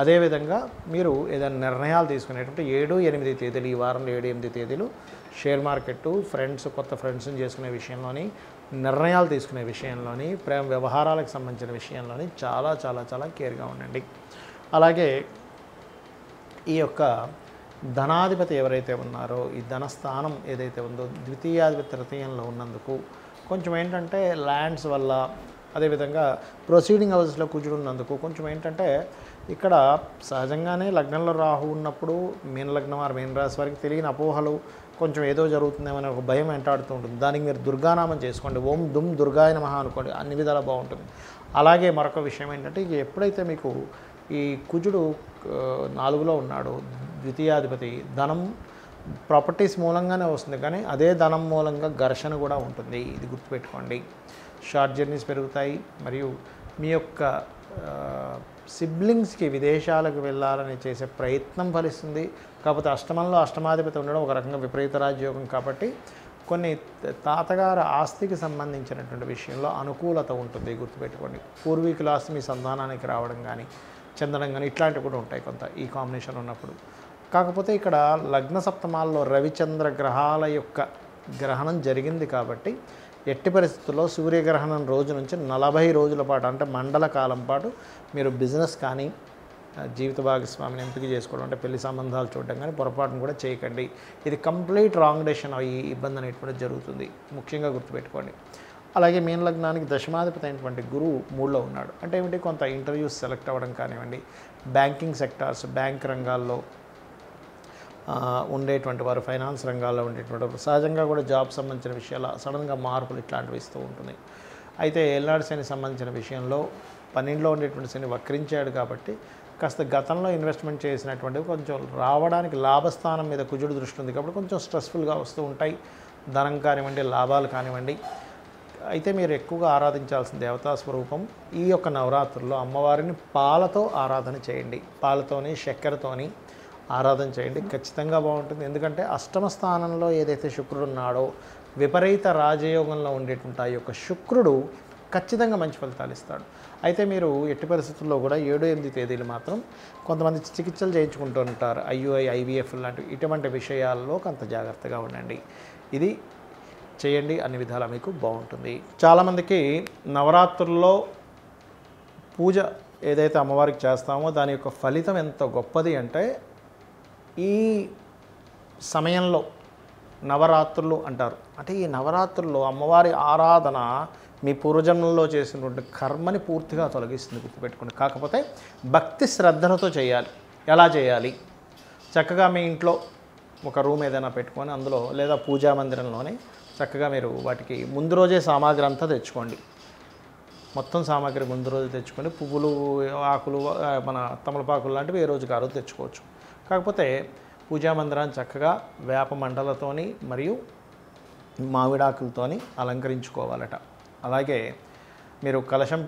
అదేవిధంగా మీరు ఏదైనా నిర్ణయాలు తీసుకునేటప్పుడు 7-8 తేదీలు, ఈ వారంలో 7-8 తేదీలు షేర్ మార్కెట్, కొత్త ఫ్రెండ్స్ని చేసుకునే విషయంలోని, నిర్ణయాలు తీసుకునే విషయంలోని, ప్రేమ వ్యవహారాలకు సంబంధించిన విషయంలోని చాలా చాలా చాలా కేర్గా ఉండండి. అలాగే ఈ యొక్క ధనాధిపతి ఎవరైతే ఉన్నారో ఈ ధనస్థానం ఏదైతే ఉందో ద్వితీయాధిపతి తృతీయంలో ఉన్నందుకు కొంచెం ఏంటంటే ల్యాండ్స్ వల్ల, అదేవిధంగా ప్రొసీడింగ్ హౌస్లో కూర్చున్నందుకు కొంచెం ఏంటంటే ఇక్కడ సహజంగానే లగ్నంలో రాహు ఉన్నప్పుడు మీనలగ్నం వారు మీనరాశి వారికి తెలియని అపోహలు, కొంచెం ఏదో జరుగుతుందేమని ఒక భయం వెంటాడుతూ ఉంటుంది. దానికి మీరు దుర్గానామం చేసుకోండి. ఓం దుమ్ దుర్గాయ నమః అనుకోండి, అన్ని విధాలా బాగుంటుంది. అలాగే మరొక విషయం ఏంటంటే ఎప్పుడైతే మీకు ఈ కుజుడు 4లో ఉన్నాడో ద్వితీయాధిపతి, ధనం ప్రాపర్టీస్ మూలంగానే వస్తుంది, కానీ అదే ధనం మూలంగా ఘర్షణ కూడా ఉంటుంది. ఇది గుర్తుపెట్టుకోండి. షార్ట్ జర్నీస్ పెరుగుతాయి. మరియు మీ యొక్క సిబ్లింగ్స్కి విదేశాలకు వెళ్ళాలని చేసే ప్రయత్నం ఫలిస్తుంది. కాకపోతే అష్టమంలో అష్టమాధిపతి ఉండడం ఒక రకంగా విపరీత రాజయోగం కాబట్టి కొన్ని తాతగారి ఆస్తికి సంబంధించినటువంటి విషయంలో అనుకూలత ఉంటుంది. గుర్తుపెట్టుకోండి. పూర్వీకుల ఆస్తి మీ సంతానానికి రావడం కానీ చెందడం కానీ ఇట్లాంటివి కూడా ఉంటాయి కొంత ఈ కాంబినేషన్ ఉన్నప్పుడు. కాకపోతే ఇక్కడ లగ్న సప్తమాల్లో రవిచంద్ర గ్రహాల యొక్క గ్రహణం జరిగింది కాబట్టి ఎట్టి పరిస్థితుల్లో సూర్యగ్రహణం రోజు నుంచి 40 రోజుల పాటు అంటే మండల కాలం పాటు మీరు బిజినెస్ కానీ జీవిత భాగస్వామిని ఎంపిక చేసుకోవడం అంటే పెళ్లి సంబంధాలు చూడడం కానీ పొరపాటును కూడా చేయకండి. ఇది కంప్లీట్ రాంగ్ డెసిషన్ అయ్యి ఇబ్బంది అనేటువంటి జరుగుతుంది. ముఖ్యంగా గుర్తుపెట్టుకోండి. అలాగే మీన లగ్నానికి దశమాధిపతి అయినటువంటి గురువు 3లో ఉన్నాడు. అంటే ఏమిటి, కొంత ఇంటర్వ్యూస్ సెలెక్ట్ అవ్వడం కానివ్వండి, బ్యాంకింగ్ సెక్టార్స్, బ్యాంక్ రంగాల్లో ఉండేటువంటి వారు, ఫైనాన్స్ రంగాల్లో ఉండేటువంటి వారు, సహజంగా కూడా జాబ్ సంబంధించిన విషయాలు సడన్గా మార్పులు ఇట్లాంటివి ఇస్తూ ఉంటుంది. అయితే ఏళ్ళనాడు శని సంబంధించిన విషయంలో 12లో ఉండేటువంటి శని వక్రించాడు కాబట్టి కాస్త గతంలో ఇన్వెస్ట్మెంట్ చేసినటువంటివి కొంచెం రావడానికి లాభస్థానం మీద కుజుడు దృష్టి ఉంది కాబట్టి కొంచెం స్ట్రెస్ఫుల్గా వస్తూ ఉంటాయి. ధనం కానివ్వండి, లాభాలు కానివ్వండి. అయితే మీరు ఎక్కువగా ఆరాధించాల్సిన దేవతా స్వరూపం ఈ యొక్క నవరాత్రుల్లో అమ్మవారిని పాలతో ఆరాధన చేయండి. పాలతోని చక్కెరతోని ఆరాధన చేయండి, ఖచ్చితంగా బాగుంటుంది. ఎందుకంటే అష్టమ స్థానంలో ఏదైతే శుక్రుడు ఉన్నాడో విపరీత రాజయోగంలో ఉండేటువంటి ఆ యొక్క శుక్రుడు ఖచ్చితంగా మంచి ఫలితాలు ఇస్తాడు. అయితే మీరు ఎట్టి పరిస్థితుల్లో కూడా 7-8 తేదీలు మాత్రం కొంతమంది చికిత్సలు చేయించుకుంటూ ఉంటారు, ఐయుఐ ఐవీఎఫ్ లాంటివి. ఇటువంటి విషయాల్లో కొంత జాగ్రత్తగా ఉండండి. ఇది చేయండి, అన్ని విధాలా మీకు బాగుంటుంది. చాలామందికి నవరాత్రుల్లో పూజ ఏదైతే అమ్మవారికి చేస్తామో దాని యొక్క ఫలితం ఎంత గొప్పది అంటే, ఈ సమయంలో నవరాత్రులు అంటారు. అంటే ఈ నవరాత్రుల్లో అమ్మవారి ఆరాధన మీ పూర్వజన్మల్లో చేసినటువంటి కర్మని పూర్తిగా తొలగిస్తుంది, గుర్తుపెట్టుకోండి. కాకపోతే భక్తి శ్రద్ధలతో చేయాలి. ఎలా చేయాలి? చక్కగా మీ ఇంట్లో ఒక రూమ్ ఏదైనా పెట్టుకొని అందులో లేదా పూజా మందిరంలోనే చక్కగా మీరు వాటికి ముందు రోజే సామాగ్రి అంతా తెచ్చుకోండి. మొత్తం సామాగ్రి ముందు రోజు తెచ్చుకొని పువ్వులు, ఆకులు, మన తమలపాకులు లాంటివి ఏ రోజుకి ఆ రోజు తెచ్చుకోవచ్చు. కాకపోతే పూజా మందిరాన్ని చక్కగా వేప మండలతోని మరియు మామిడాకులతోని అలంకరించుకోవాలట. అలాగే మీరు కలశం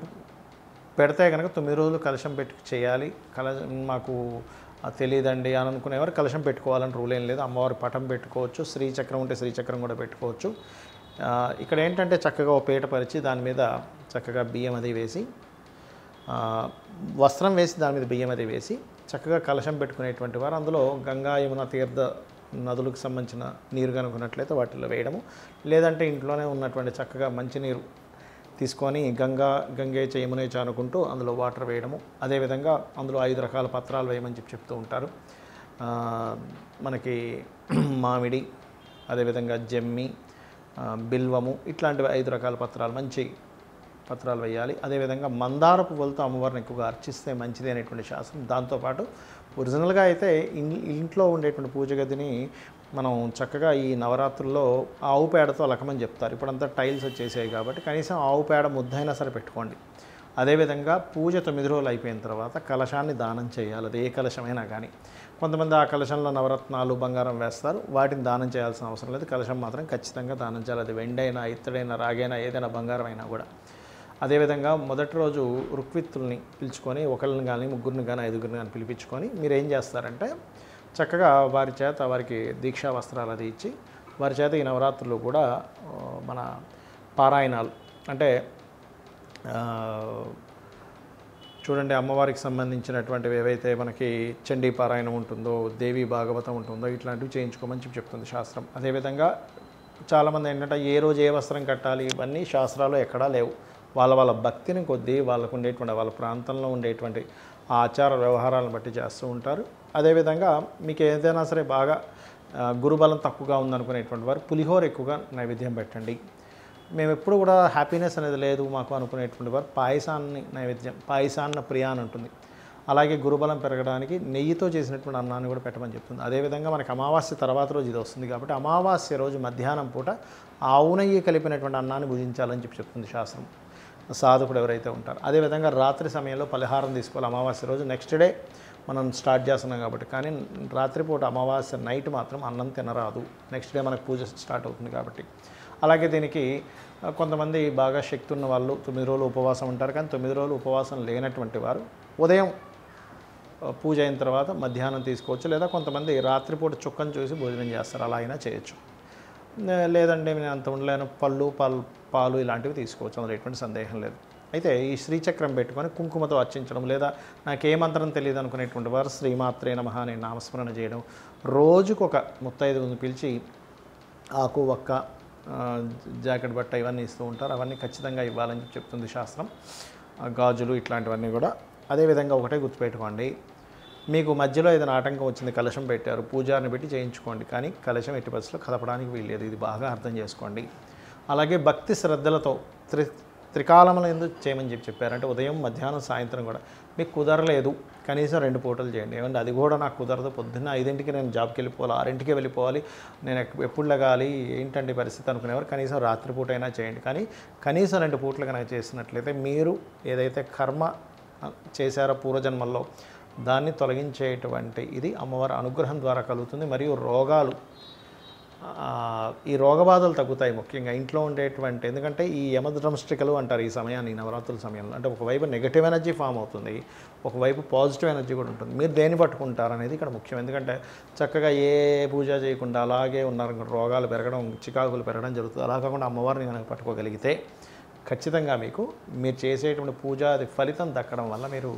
పెడితే కనుక 9 రోజులు కలశం పెట్టి చేయాలి. మాకు తెలియదండి అని అనుకునేవారు కలశం పెట్టుకోవాలని రూల్ ఏం లేదు. అమ్మవారి పటం పెట్టుకోవచ్చు, శ్రీచక్రం ఉంటే శ్రీచక్రం కూడా పెట్టుకోవచ్చు. ఇక్కడ ఏంటంటే చక్కగా ఓ పీట పరిచి దాని మీద చక్కగా బియ్యం అది వేసి, వస్త్రం వేసి దాని మీద బియ్యం అది వేసి చక్కగా కలశం పెట్టుకునేటువంటి వారు అందులో గంగా యమున తీర్థ నదులకు సంబంధించిన నీరు కనుక్కున్నట్లయితే వాటిల్లో వేయడము, లేదంటే ఇంట్లోనే ఉన్నటువంటి చక్కగా మంచినీరు తీసుకొని గంగే చ యమునే చ అనుకుంటూ అందులో వాటర్ వేయడము. అదేవిధంగా అందులో 5 రకాల పత్రాలు వేయమని చెప్తూ ఉంటారు. మనకి మామిడి, అదేవిధంగా జమ్మి, బిల్వము, ఇట్లాంటివి 5 రకాల పత్రాలు, మంచి పత్రాలు వేయాలి. అదేవిధంగా మందార పువ్వులతో అమ్మవారిని ఎక్కువగా అర్చిస్తే మంచిది అనేటువంటి శాస్త్రం. దాంతోపాటు ఒరిజినల్గా అయితే ఇంట్లో ఉండేటువంటి పూజ గదిని మనం చక్కగా ఈ నవరాత్రుల్లో ఆవు పేడతో అలకమని చెప్తారు. ఇప్పుడంతా టైల్స్ వచ్చేసాయి కాబట్టి కనీసం ఆవు పేడ ముద్దైనా సరే పెట్టుకోండి. అదేవిధంగా పూజ 9 రోజులు అయిపోయిన తర్వాత కలశాన్ని దానం చేయాలి. అది ఏ కలశమైనా కానీ. కొంతమంది ఆ కలశంలో నవరత్నాలు, బంగారం వేస్తారు, వాటిని దానం చేయాల్సిన అవసరం లేదు. కలశం మాత్రం ఖచ్చితంగా దానం చేయాలి. అది వెండైనా, ఇత్తడైనా, రాగైనా, ఏదైనా బంగారం అయినా కూడా. అదేవిధంగా మొదటి రోజు రుక్విత్తుల్ని పిలుచుకొని ఒకళ్ళని కానీ, ముగ్గురిని కానీ, 5గురిని కానీ పిలిపించుకొని మీరు ఏం చేస్తారంటే చక్కగా వారి చేత వారికి దీక్షా వస్త్రాలు అది ఇచ్చి వారి చేత ఈ నవరాత్రులు కూడా మన పారాయణాలు అంటే చూడండి, అమ్మవారికి సంబంధించినటువంటివి ఏవైతే మనకి చండీ పారాయణం ఉంటుందో, దేవి భాగవతం ఉంటుందో, ఇట్లాంటివి చేయించుకోమని చెప్తుంది శాస్త్రం. అదేవిధంగా చాలామంది ఏంటంటే ఏ రోజు ఏ వస్త్రం కట్టాలి ఇవన్నీ శాస్త్రాలు ఎక్కడా లేవు. వాళ్ళ భక్తిని కొద్దీ వాళ్ళకు ఉండేటువంటి వాళ్ళ ప్రాంతంలో ఉండేటువంటి ఆచార వ్యవహారాలను బట్టి చేస్తూ ఉంటారు. అదేవిధంగా మీకు ఏదైనా సరే బాగా గురుబలం తక్కువగా ఉందనుకునేటువంటి వారు పులిహోర ఎక్కువగా నైవేద్యం పెట్టండి. మేము ఎప్పుడు కూడా హ్యాపీనెస్ అనేది లేదు మాకు అనుకునేటువంటి వారు పాయసాన్ని నైవేద్యం, పాయసాన్న ప్రియ అని ఉంటుంది. అలాగే గురుబలం పెరగడానికి నెయ్యితో చేసినటువంటి అన్నాన్ని కూడా పెట్టమని చెప్తుంది. అదేవిధంగా మనకి అమావాస్య తర్వాత రోజు ఇది వస్తుంది కాబట్టి అమావాస్య రోజు మధ్యాహ్నం పూట ఆవు నెయ్యి కలిపినటువంటి అన్నాన్ని భుజించాలని చెప్తుంది శాస్త్రం, సాధకుడు ఎవరైతే ఉంటారో. అదేవిధంగా రాత్రి సమయంలో పలహారం తీసుకోవాలి. అమావాస్య రోజు నెక్స్ట్ డే మనం స్టార్ట్ చేస్తున్నాం కాబట్టి, కానీ రాత్రిపూట అమావాస్య నైట్ మాత్రం అన్నం తినరాదు. నెక్స్ట్ డే మనకు పూజ స్టార్ట్ అవుతుంది కాబట్టి. అలాగే దీనికి కొంతమంది బాగా శక్తి ఉన్న వాళ్ళు 9 రోజులు ఉపవాసం ఉంటారు, కానీ 9 రోజులు ఉపవాసం లేనటువంటి వారు ఉదయం పూజ అయిన తర్వాత మధ్యాహ్నం తీసుకోవచ్చు, లేదా కొంతమంది రాత్రిపూట చుక్కను చూసి భోజనం చేస్తారు, అలా అయినా చేయొచ్చు. లేదంటే నేను అంత ఉండలేను, పాలు ఇలాంటివి తీసుకోవచ్చు, అందులో ఎటువంటి సందేహం లేదు. అయితే ఈ శ్రీచక్రం పెట్టుకొని కుంకుమతో అర్చించడం, లేదా నాకే మంత్రం తెలియదు అనుకునేటువంటి వారు శ్రీమాత్రే నమః అనే నామస్మరణ చేయడం, రోజుకొక 35 పిలిచి ఆకు, ఒక్క, జాకెట్ బట్ట ఇవన్నీ ఇస్తూ ఉంటారు. అవన్నీ ఖచ్చితంగా ఇవ్వాలని చెప్తుంది శాస్త్రం. గాజులు ఇట్లాంటివన్నీ కూడా. అదేవిధంగా ఒకటే గుర్తుపెట్టుకోండి, మీకు మధ్యలో ఏదైనా ఆటంకం వచ్చింది, కలశం పెట్టారు, పూజారిని పెట్టి చేయించుకోండి, కానీ కలశం ఎట్టి పరిస్థితుల్లో కదపడానికి వీల్లేదు. ఇది బాగా అర్థం చేసుకోండి. అలాగే భక్తి శ్రద్ధలతో త్రికాలములు ఎందుకు చేయమని చెప్పారంటే ఉదయం, మధ్యాహ్నం, సాయంత్రం కూడా. మీకు కుదరలేదు కనీసం 2 పూటలు చేయండి. ఏమంటే అది కూడా నాకు కుదరదు, పొద్దున్న 5ంటికి నేను జాబ్కి వెళ్ళిపోవాలి, 6ంటికి వెళ్ళిపోవాలి, నేను ఎప్పుడు లగాలి, ఏంటండి పరిస్థితి అనుకునేవారు కనీసం రాత్రిపూట అయినా చేయండి. కానీ కనీసం 2 పూటలు కనుక చేసినట్లయితే మీరు ఏదైతే కర్మ చేశారో పూర్వజన్మల్లో దాన్ని తొలగించేటువంటి ఇది అమ్మవారి అనుగ్రహం ద్వారా కలుగుతుంది. మరియు రోగాలు ఈ రోగబాధలు తగ్గుతాయి. ముఖ్యంగా ఇంట్లో ఉండేటువంటి, ఎందుకంటే ఈ యమద్రంష్టికలు అంటారు ఈ సమయాన్ని, నవరాత్రుల సమయంలో. అంటే ఒకవైపు నెగటివ్ ఎనర్జీ ఫామ్ అవుతుంది, ఒకవైపు పాజిటివ్ ఎనర్జీ కూడా ఉంటుంది. మీరు దేన్ని పట్టుకుంటారు అనేది ఇక్కడ ముఖ్యం. ఎందుకంటే చక్కగా ఏ పూజ చేయకుండా అలాగే ఉన్నారు, రోగాలు పెరగడం, చికాకులు పెరగడం జరుగుతుంది. అలా కాకుండా అమ్మవారిని కనుక పట్టుకోగలిగితే ఖచ్చితంగా మీరు చేసేటువంటి పూజ అది ఫలితం దక్కడం వల్ల మీరు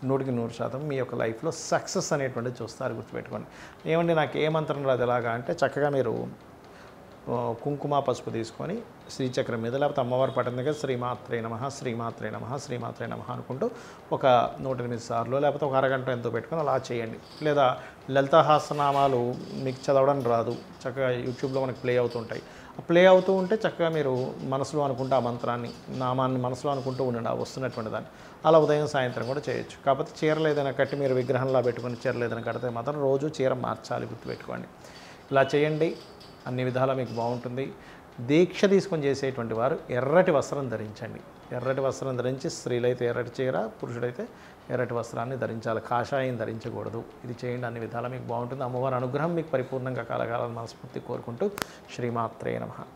100% మీ యొక్క లైఫ్లో సక్సెస్ అనేటువంటిది చూస్తారు. గుర్తుపెట్టుకోండి. ఏమండి నాకు ఏ మంత్రం రాదు ఎలాగా అంటే, చక్కగా మీరు కుంకుమ పసుపు తీసుకొని శ్రీచక్రం మీద లేకపోతే అమ్మవారి పట్టం దగ్గర శ్రీమాత్రే నమః శ్రీమాత్రే నమః శ్రీమాత్రే నమః అనుకుంటూ ఒక 108 సార్లు లేకపోతే ఒక అరగంట ఎంతో పెట్టుకొని అలా చేయండి. లేదా లలితాహాసనామాలు మీకు చదవడానికి రాదు, చక్కగా యూట్యూబ్లో మనకు ప్లే అవుతుంటాయి. ప్లే అవుతూ ఉంటే చక్కగా మీరు మనసులో అనుకుంటే ఆ మంత్రాన్ని, నామాన్ని మనసులో అనుకుంటూ ఉండండి ఆ వస్తున్నటువంటి దాన్ని. అలా ఉదయం సాయంత్రం కూడా చేయొచ్చు. కాకపోతే చీరలు ఏదైనా కట్టి మీరు విగ్రహంలా పెట్టుకుని చీరలు ఏదైనా కడితే మాత్రం రోజు చీర మార్చాలి, గుర్తుపెట్టుకోండి. ఇలా చేయండి, అన్ని విధాలా మీకు బాగుంటుంది. దీక్ష తీసుకొని చేసేటువంటి వారు ఎర్రటి వస్త్రం ధరించండి. ఎర్రటి వస్త్రం ధరించి, స్త్రీలైతే ఎర్రటి చీర, పురుషుడైతే ఎర్రటి వస్త్రాన్ని ధరించాలి, కాషాయం ధరించకూడదు. ఇది చేయండి, అన్ని విధాలా మీకు బాగుంటుంది. అమ్మవారి అనుగ్రహం మీకు పరిపూర్ణంగా కలగాలని మనస్ఫూర్తి కోరుకుంటూ శ్రీమాత్రే నమః.